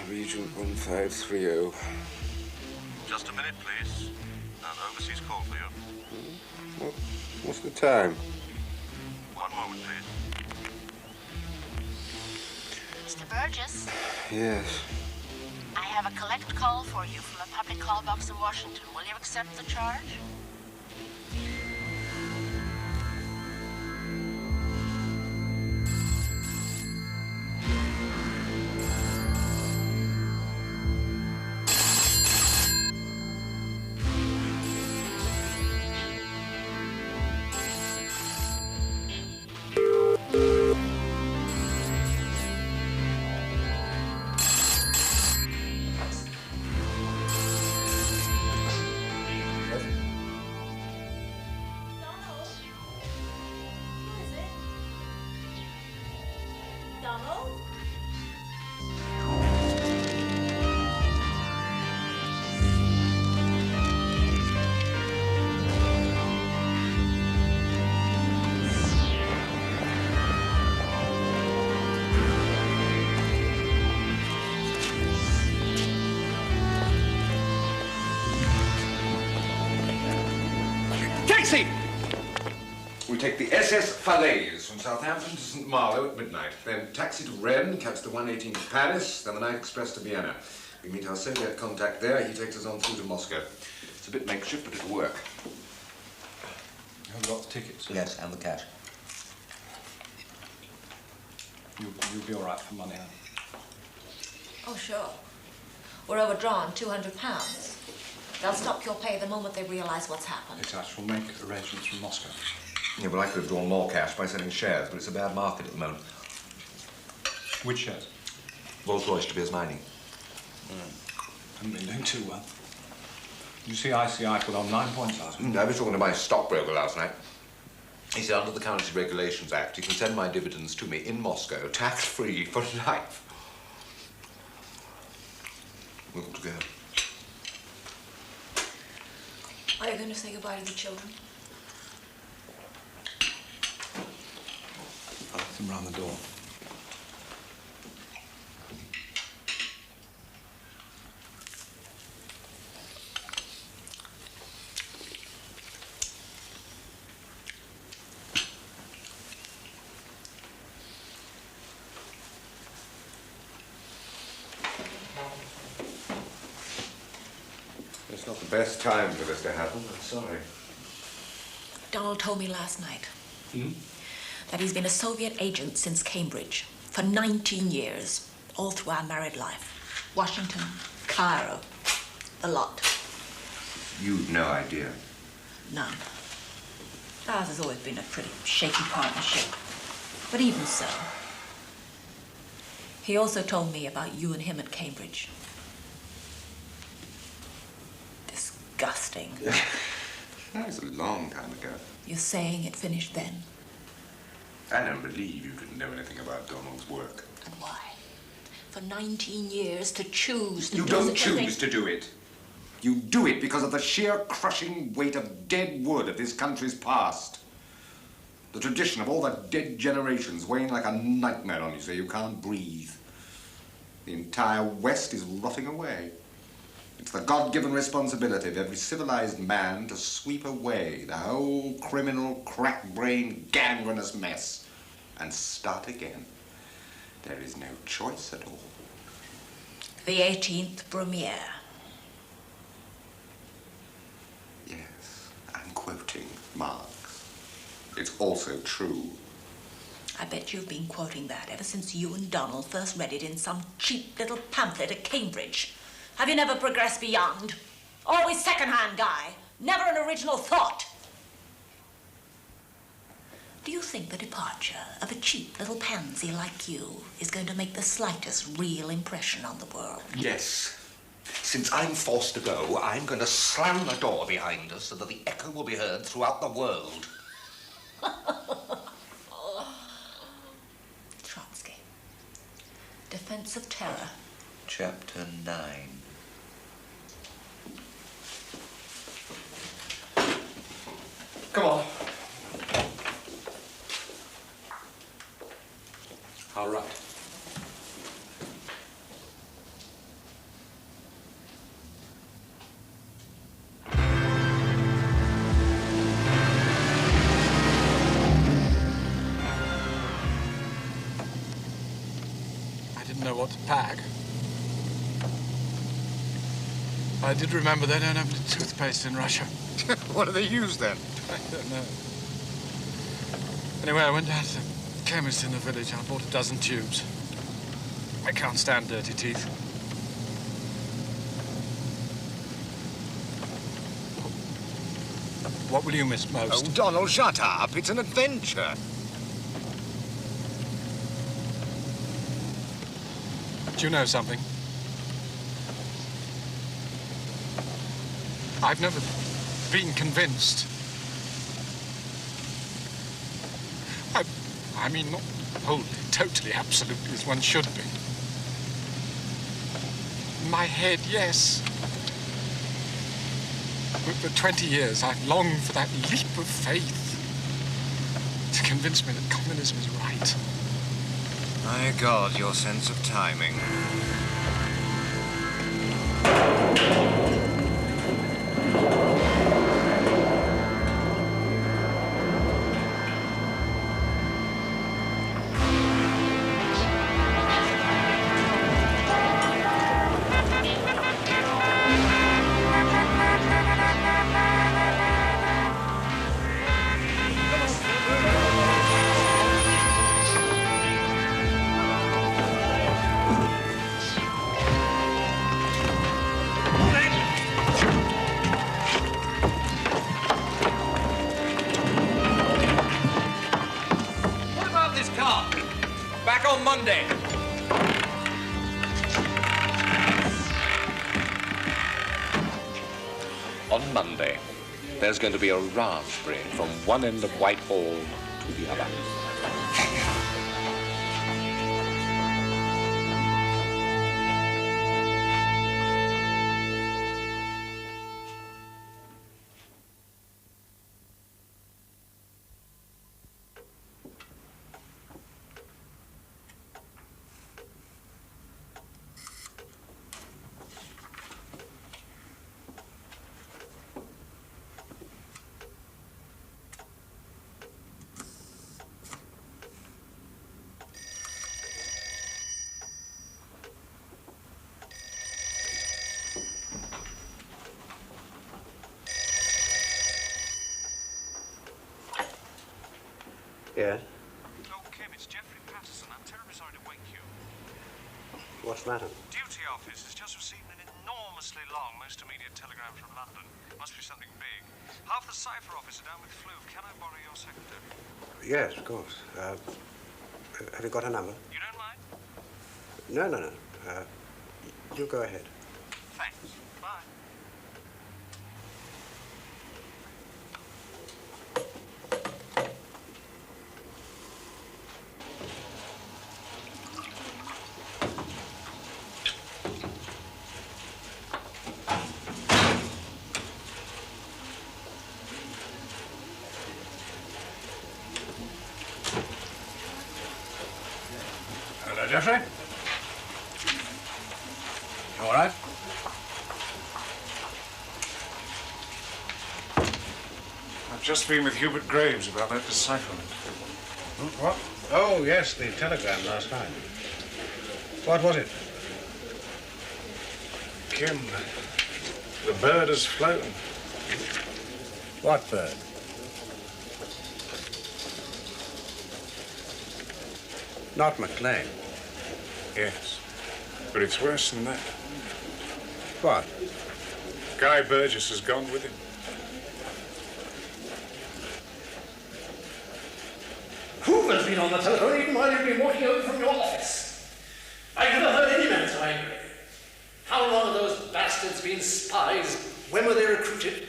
Region 1530. Just a minute, please. An overseas call for you. What's the time? One moment, please. Mr. Burgess, Yes. I have a collect call for you from a public call box in Washington. Will you accept the charge? Taxi! We take the SS Falaise from Southampton to St. Malo at midnight. Then taxi to Rennes, catch the 118 to Paris, then the night express to Vienna. We meet our Soviet contact there. He takes us on through to Moscow. It's a bit makeshift, but it'll work. You've got the tickets? Yes, and the cash. You'll be all right for money, aren't Oh, sure. We're overdrawn £200. They'll stop your pay the moment they realize what's happened. Yes, we'll make arrangements from Moscow. Yeah, well, I could have drawn more cash by selling shares, but it's a bad market at the moment. Which shares? Rolls-Royce De Beers Mining. Haven't been doing too well. You see ICI put on 9 points last night. I was talking to my stockbroker last night. He said under the Currency Regulations Act, he can send my dividends to me in Moscow, tax-free for life. We've got to go. Are you going to say goodbye to the children? I'll let them round the door. It's not the best time for this to happen. I'm sorry. Donald told me last night Hmm? that he's been a Soviet agent since Cambridge for 19 years, all through our married life. Washington, Cairo, the lot. You've no idea. None. Ours has always been a pretty shaky partnership. But even so, he also told me about you and him at Cambridge. Disgusting. That was a long time ago. You're saying it finished then? I don't believe you could know anything about Donald's work. And why? For 19 years to choose to You do don't such a thing. choose to do it. You do it because of the sheer crushing weight of dead wood of this country's past. The tradition of all the dead generations weighing like a nightmare on you so you can't breathe. The entire West is rotting away. It's the God-given responsibility of every civilized man to sweep away the whole criminal, crack-brained, gangrenous mess and start again. There is no choice at all. The 18th Brumaire. Yes, I'm quoting Marx. It's also true. I bet you've been quoting that ever since you and Donald first read it in some cheap little pamphlet at Cambridge. Have you never progressed beyond? Always second-hand guy. Never an original thought. Do you think the departure of a cheap little pansy like you is going to make the slightest real impression on the world? Yes. Since I'm forced to go, I'm going to slam the door behind us so that the echo will be heard throughout the world. Trotsky. Defense of Terror. Chapter 9. Come on. All right. I didn't know what to pack. I did remember they don't have any toothpaste in Russia. What do they use then? I don't know. Anyway, I went down to the chemist in the village and I bought a dozen tubes. I can't stand dirty teeth. What will you miss most? Oh, Donald, shut up. It's an adventure. Do you know something? I've never been convinced. I mean, not wholly, totally, absolutely, as one should be. In my head, yes. But for 20 years, I've longed for that leap of faith to convince me that communism is right. My God, your sense of timing. Monday. On Monday, there's going to be a raspberry from one end of Whitehall to the other. Yes? Oh, Kim, it's Jeffrey Patterson. I'm terribly sorry to wake you. What's the matter? Duty office has just received an enormously long, most immediate telegram from London. Must be something big. Half the cipher office are down with flu. Can I borrow your secretary? Yes, of course. Have you got a number? You don't mind? No. You go ahead. Thanks. Bye. Hello, Jeffrey. You all right? I've just been with Hubert Graves about that decipherment. What? Oh, yes, the telegram last night. What was it? Kim, the bird has flown. What bird? Not MacLean. Yes, but it's worse than that. What? Guy Burgess has gone with him. Hoover's been on the telephone even while you've been walking over from your office. I've never heard any man so angry. How long have those bastards been spies? When were they recruited?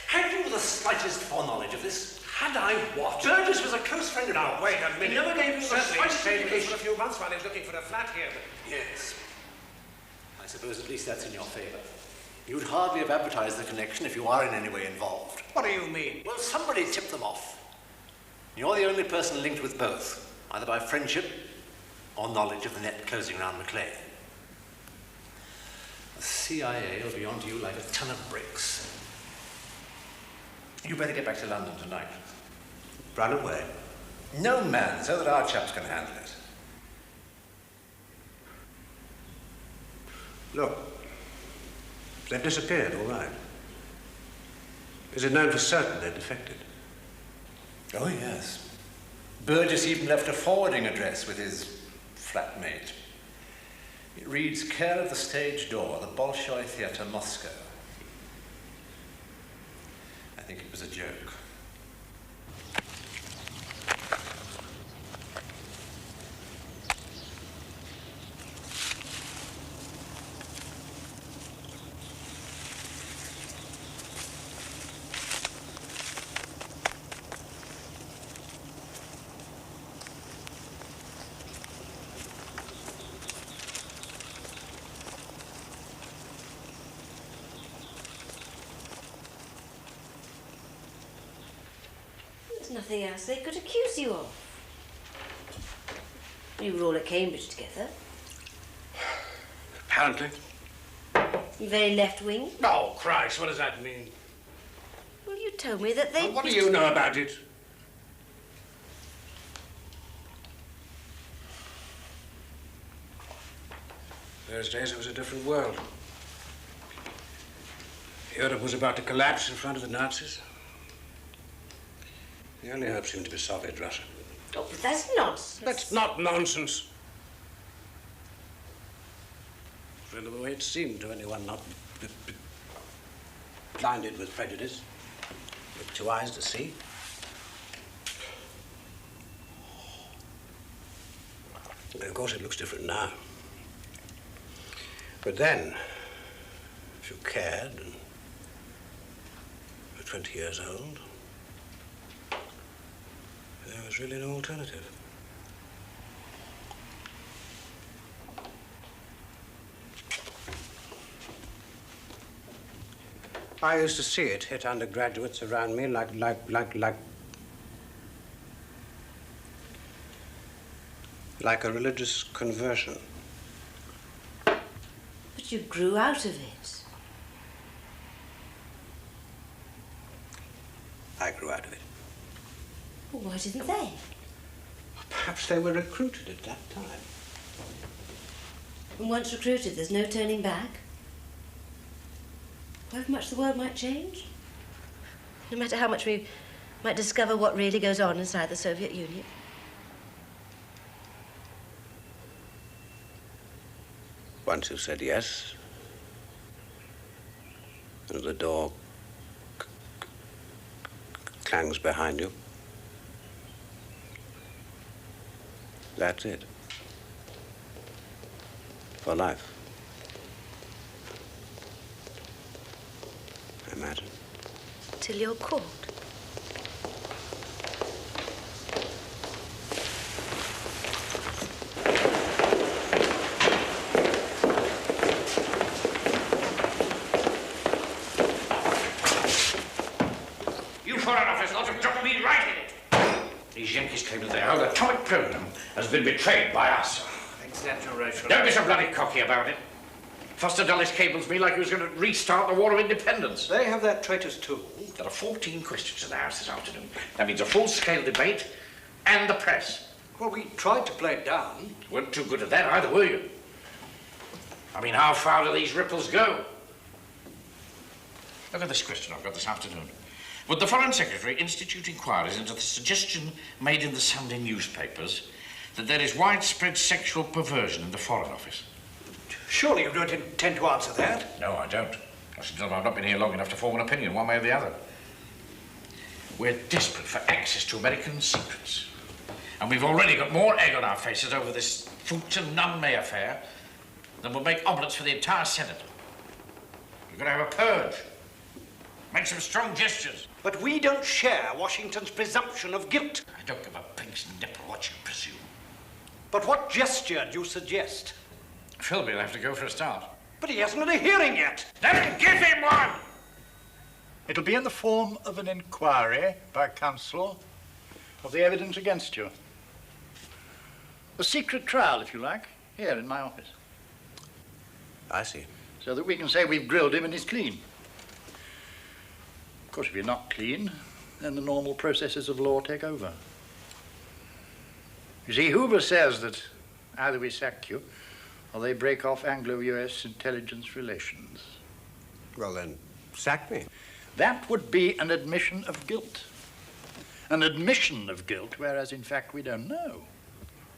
Had you the slightest foreknowledge of this? Had I what? Burgess was a close friend of ours. Wait a minute. He never gave you the Certainly, slightest he stayed indication. for a few months while he was looking for a flat here. Yes. I suppose at least that's in your favor. You'd hardly have advertised the connection if you are in any way involved. What do you mean? Well, somebody tipped them off. You're the only person linked with both, either by friendship or knowledge of the net closing around MacLean. The CIA will be onto you like a ton of bricks. You better get back to London tonight. Run away? No, man, so that our chaps can handle it. Look, they've disappeared, all right. Is it known for certain they're defected? Oh, yes. Burgess even left a forwarding address with his flatmate. It reads, care of the stage door, the Bolshoi Theatre, Moscow. I think it was a joke. Nothing else they could accuse you of. You were all at Cambridge together. Apparently. You very left-wing. Oh, Christ, what does that mean? Well, you told me that they... What do you know about it? Those days it was a different world. Europe was about to collapse in front of the Nazis. The only hope seemed to be Soviet Russia. Oh, but that's nonsense. That's not nonsense. Well, the way it seemed to anyone not blinded with prejudice, with 2 eyes to see. And of course, it looks different now. But then, if you cared and were 20 years old, there was really no alternative. I used to see it hit undergraduates around me like a religious conversion. But you grew out of it. I grew out of it. Well, why didn't they? Perhaps they were recruited at that time. And once recruited, there's no turning back? However much the world might change? No matter how much we might discover what really goes on inside the Soviet Union? Once you've said yes, and the door clangs behind you, that's it. For life. Imagine. Till you're caught. You Foreign Office lot have dropped me right in it. These Yankees claim that their whole atomic program has been betrayed by us. Exaggeration. Don't be so bloody cocky about it. Foster Dulles cables me like he was going to restart the War of Independence. They have their traitors too. There are 14 questions in the House this afternoon. That means a full-scale debate and the press. Well, we tried to play it down. Weren't too good at that either, were you? I mean, how far do these ripples go? Look at this question I've got this afternoon. Would the Foreign Secretary institute inquiries into the suggestion made in the Sunday newspapers that there is widespread sexual perversion in the Foreign Office? Surely you don't intend to answer that? No, I don't. I've not been here long enough to form an opinion one way or the other. We're desperate for access to American secrets. And we've already got more egg on our faces over this Fulton-Nunn-May affair than will make omelettes for the entire Senate. We've got to have a purge. Make some strong gestures. But we don't share Washington's presumption of guilt. I don't give a pig's nipple what you presume. But what gesture do you suggest? Philby will have to go for a start. But he hasn't had a hearing yet. Then give him one! It'll be in the form of an inquiry by counsel of the evidence against you. A secret trial, if you like, here in my office. I see. So that we can say we've grilled him and he's clean. Of course, if you're not clean, then the normal processes of law take over. You see, Hoover says that either we sack you or they break off Anglo-US intelligence relations. Well, then, sack me. That would be an admission of guilt. An admission of guilt, whereas in fact we don't know,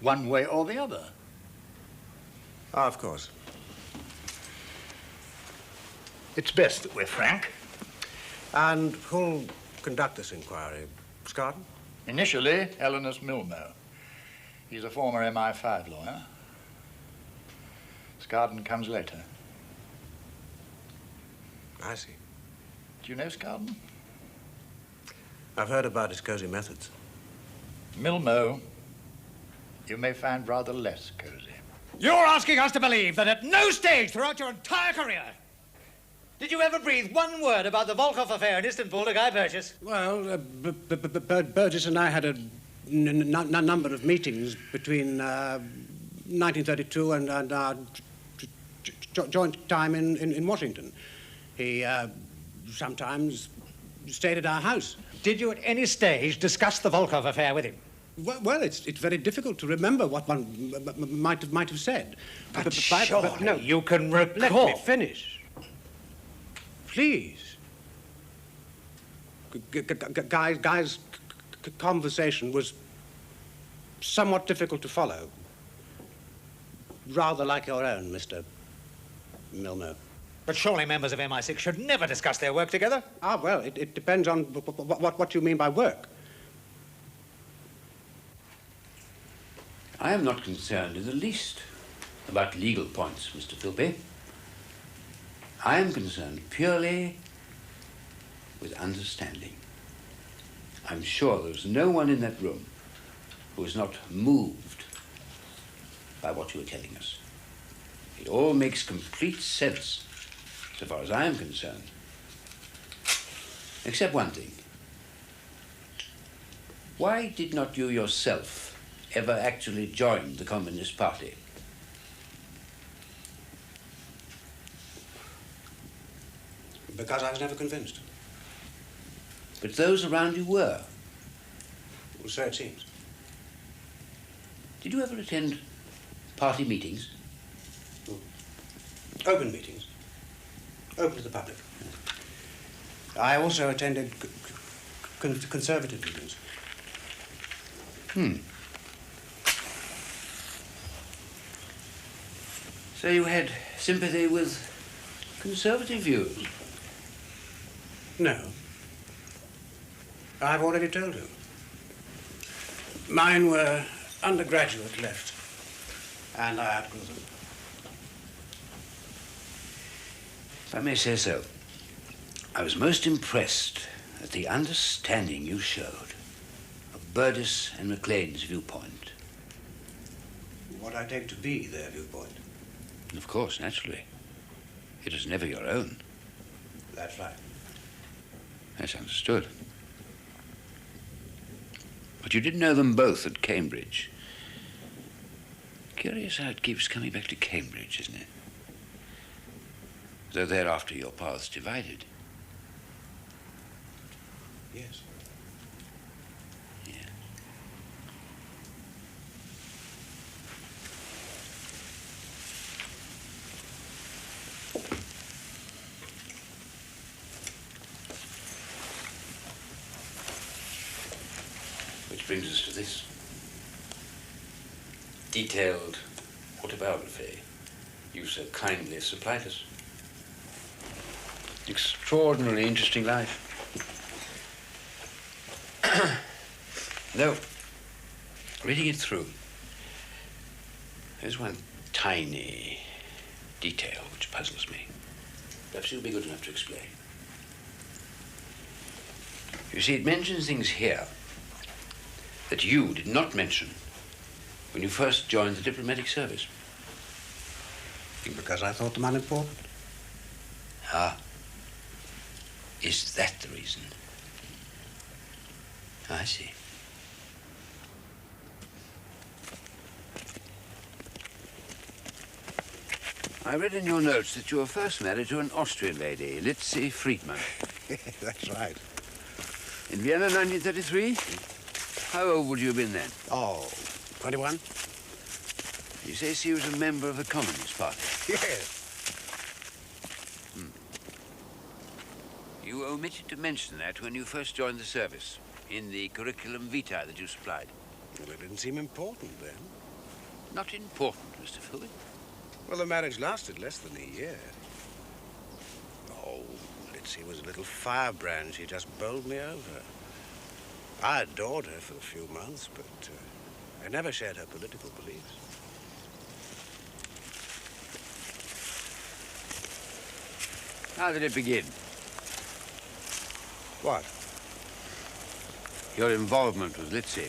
one way or the other. Ah, of course. It's best that we're frank. And who'll conduct this inquiry? Scarden? Initially, Eleanor Milmo. He's a former MI5 lawyer. Scarden comes later. I see. Do you know Scarden? I've heard about his cozy methods. Milmo, you may find rather less cozy. You're asking us to believe that at no stage throughout your entire career did you ever breathe one word about the Volkov affair in Istanbul to Guy Burgess? Well, Burgess and I had a number of meetings between 1932 and our joint time in Washington. He sometimes stayed at our house. Did you at any stage discuss the Volkov affair with him? Well, it's very difficult to remember what one might have said. But surely no, you can recall. Let me finish. Please. Guy's conversation was somewhat difficult to follow. Rather like your own, Mr. Milmo. But surely members of MI6 should never discuss their work together? Ah, well, it depends on what you mean by work. I am not concerned in the least about legal points, Mr. Philby. I am concerned purely with understanding. I'm sure there's no one in that room who is not moved by what you are telling us. It all makes complete sense, so far as I am concerned. Except one thing. Why did not you yourself ever actually join the Communist Party? Because I was never convinced. But those around you were. Well, so it seems. Did you ever attend party meetings? Open meetings. Open to the public. I also attended conservative meetings. So you had sympathy with conservative views? No. I've already told you. Mine were undergraduate left, and I outgrew them. If I may say so, I was most impressed at the understanding you showed of Burgess and MacLean's viewpoint. What I take to be their viewpoint. Of course, naturally. It was never your own. That's right. That's understood. But you did know them both at Cambridge. Curious how it keeps coming back to Cambridge, isn't it? Though thereafter your paths divided. Yes. Yeah. Which brings us to this detailed autobiography you so kindly supplied us. Extraordinarily interesting life. Though, reading it through, there's one tiny detail which puzzles me. Perhaps you'll be good enough to explain. You see, it mentions things here that you did not mention when you first joined the diplomatic service. Because I thought them unimportant. Ah. Is that the reason? I see. I read in your notes that you were first married to an Austrian lady, Litzy Friedman. That's right. In Vienna, 1933? How old would you have been then? Oh, 21. You say she was a member of the Communist Party? Yes. You omitted to mention that when you first joined the service, in the curriculum vitae that you supplied. Well, it didn't seem important then. Not important, Mr. Philby. Well, the marriage lasted less than a year. Oh, Litzy was a little firebrand. She just bowled me over. I adored her for a few months, but I never shared her political beliefs. How did it begin? What? Your involvement with Litzy.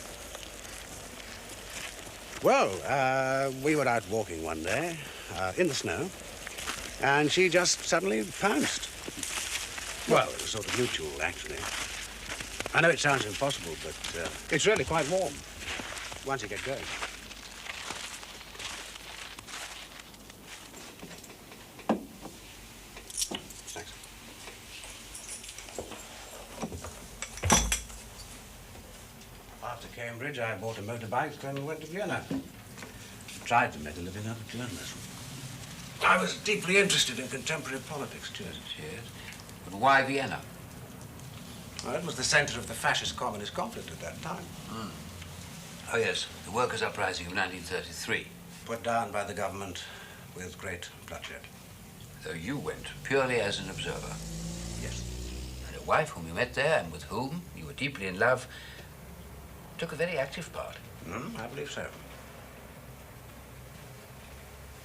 Well, we were out walking one day, in the snow, and she just suddenly pounced. Well, it was sort of mutual, actually. I know it sounds impossible, but it's really quite warm once you get going. Thanks. After Cambridge, I bought a motorbike and went to Vienna. Tried to make a living out of journalism. I was deeply interested in contemporary politics, too. Yes. But why Vienna? Well, it was the center of the fascist-communist conflict at that time. Oh, yes. The workers' uprising of 1933. Put down by the government with great bloodshed. So you went purely as an observer? Yes. And a wife whom you met there and with whom you were deeply in love took a very active part. I believe so.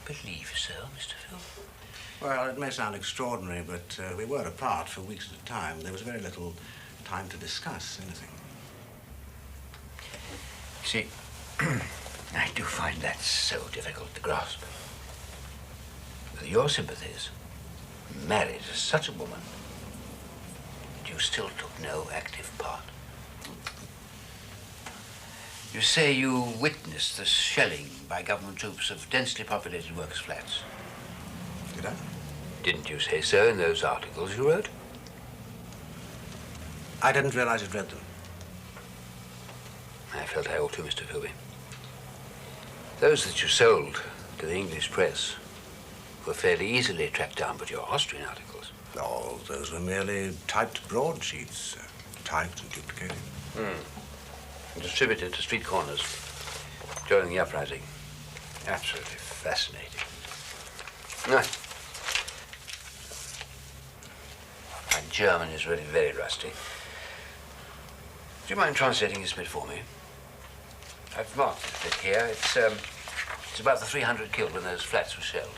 believe so, Mr. Philby? Well, it may sound extraordinary, but we were apart for weeks at a time. There was very little time to discuss anything. See, I do find that so difficult to grasp. With your sympathies, married to such a woman, you still took no active part. You say you witnessed the shelling by government troops of densely populated workers' flats. Did I? Didn't you say so in those articles you wrote? I didn't realize you'd read them. I felt I ought to, Mr. Philby. Those that you sold to the English press were fairly easily tracked down, but your Austrian articles... Oh, those were merely typed broadsheets, typed and duplicated. And distributed to street corners during the uprising. Absolutely fascinating. My German is really very rusty. Do you mind translating this bit for me? I've marked it a bit here. It's about the 300 killed when those flats were shelled.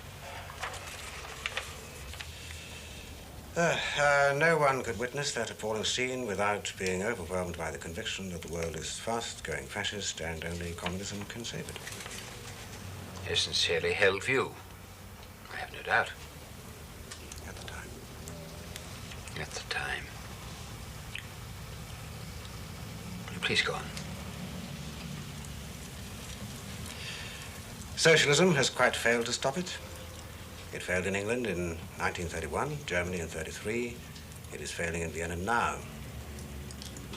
No one could witness that appalling scene without being overwhelmed by the conviction that the world is fast going fascist and only communism can save it. A sincerely held view. I have no doubt. At the time. At the time. Please go on. Socialism has quite failed to stop it. It failed in England in 1931, Germany in 1933. It is failing in Vienna now.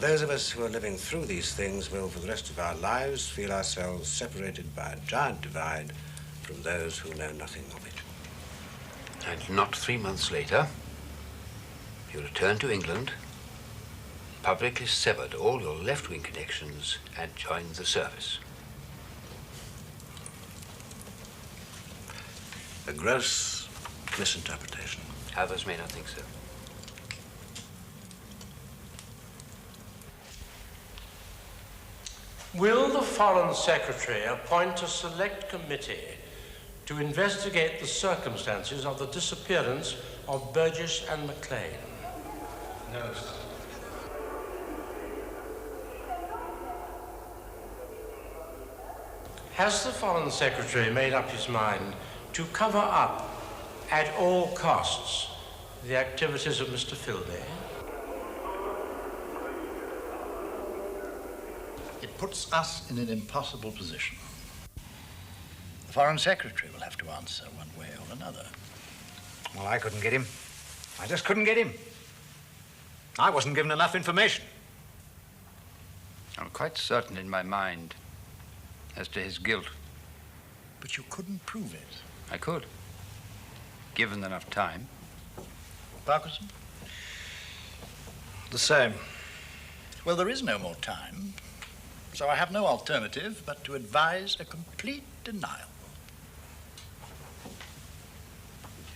Those of us who are living through these things will, for the rest of our lives, feel ourselves separated by a giant divide from those who know nothing of it. And not 3 months later, you returned to England, publicly severed all your left-wing connections, and joined the service. A gross misinterpretation. Others may not think so. Will the Foreign Secretary appoint a select committee to investigate the circumstances of the disappearance of Burgess and MacLean? No, sir. Has the Foreign Secretary made up his mind to cover up at all costs the activities of Mr. Philby? It puts us in an impossible position. The Foreign Secretary will have to answer one way or another. Well, I couldn't get him. I just couldn't get him. I wasn't given enough information. I'm quite certain in my mind as to his guilt. But you couldn't prove it. I could, given enough time. Parkinson? The same. Well, there is no more time, so I have no alternative but to advise a complete denial.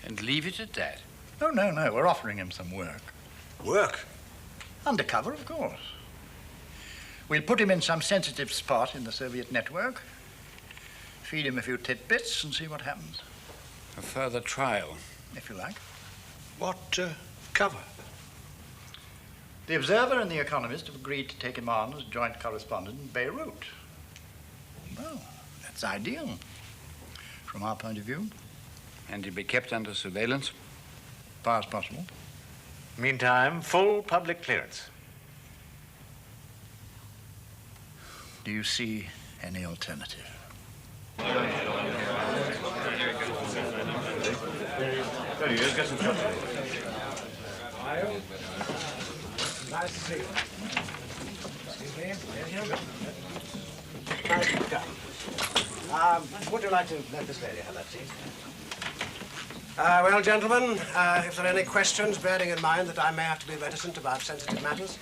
And leave it at that? No, no, no. We're offering him some work. Work? Undercover, of course. We'll put him in some sensitive spot in the Soviet network, feed him a few tidbits, and see what happens. A further trial? If you like. What cover? The Observer and The Economist have agreed to take him on as joint correspondent in Beirut. Well, that's ideal, from our point of view. And he'll be kept under surveillance? As far as possible. Meantime, full public clearance. Do you see any alternative? There he is. Get some shots. Nice to see you. Excuse me. Would you like to let this lady have that seat? Well, gentlemen, if there are any questions, bearing in mind that I may have to be reticent about sensitive matters.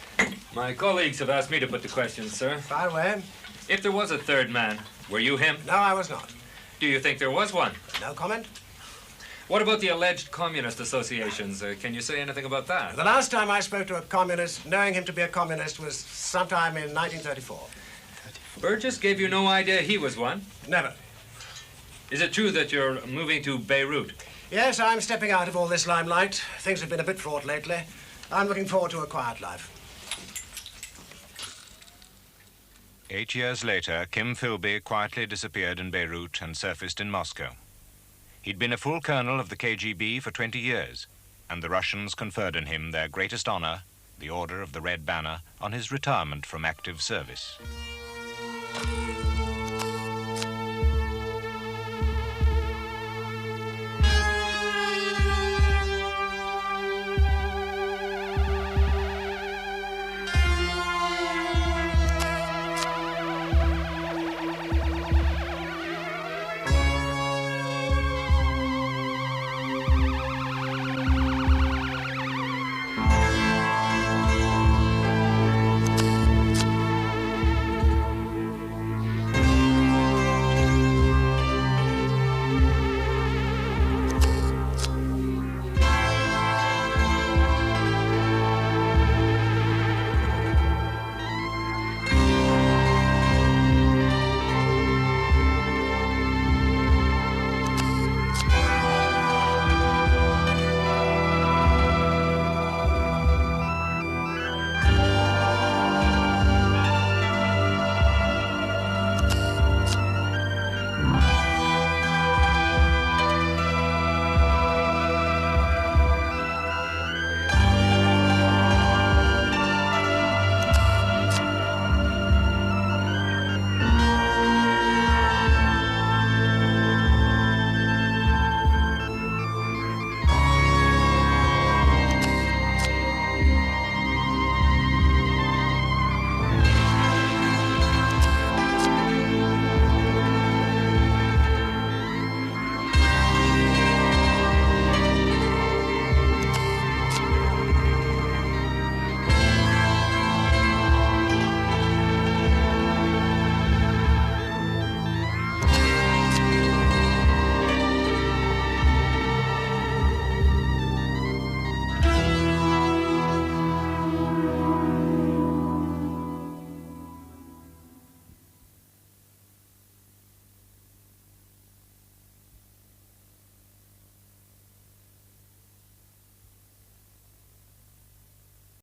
My colleagues have asked me to put the questions, sir. Fire away. If there was a third man, were you him? No, I was not. Do you think there was one? No comment. What about the alleged communist associations? Can you say anything about that? The last time I spoke to a communist, knowing him to be a communist, was sometime in 1934. Burgess gave you no idea he was one? Never. Is it true that you're moving to Beirut? Yes, I'm stepping out of all this limelight. Things have been a bit fraught lately. I'm looking forward to a quiet life. 8 years later, Kim Philby quietly disappeared in Beirut and surfaced in Moscow. He'd been a full colonel of the KGB for 20 years, and the Russians conferred on him their greatest honor, the Order of the Red Banner, on his retirement from active service.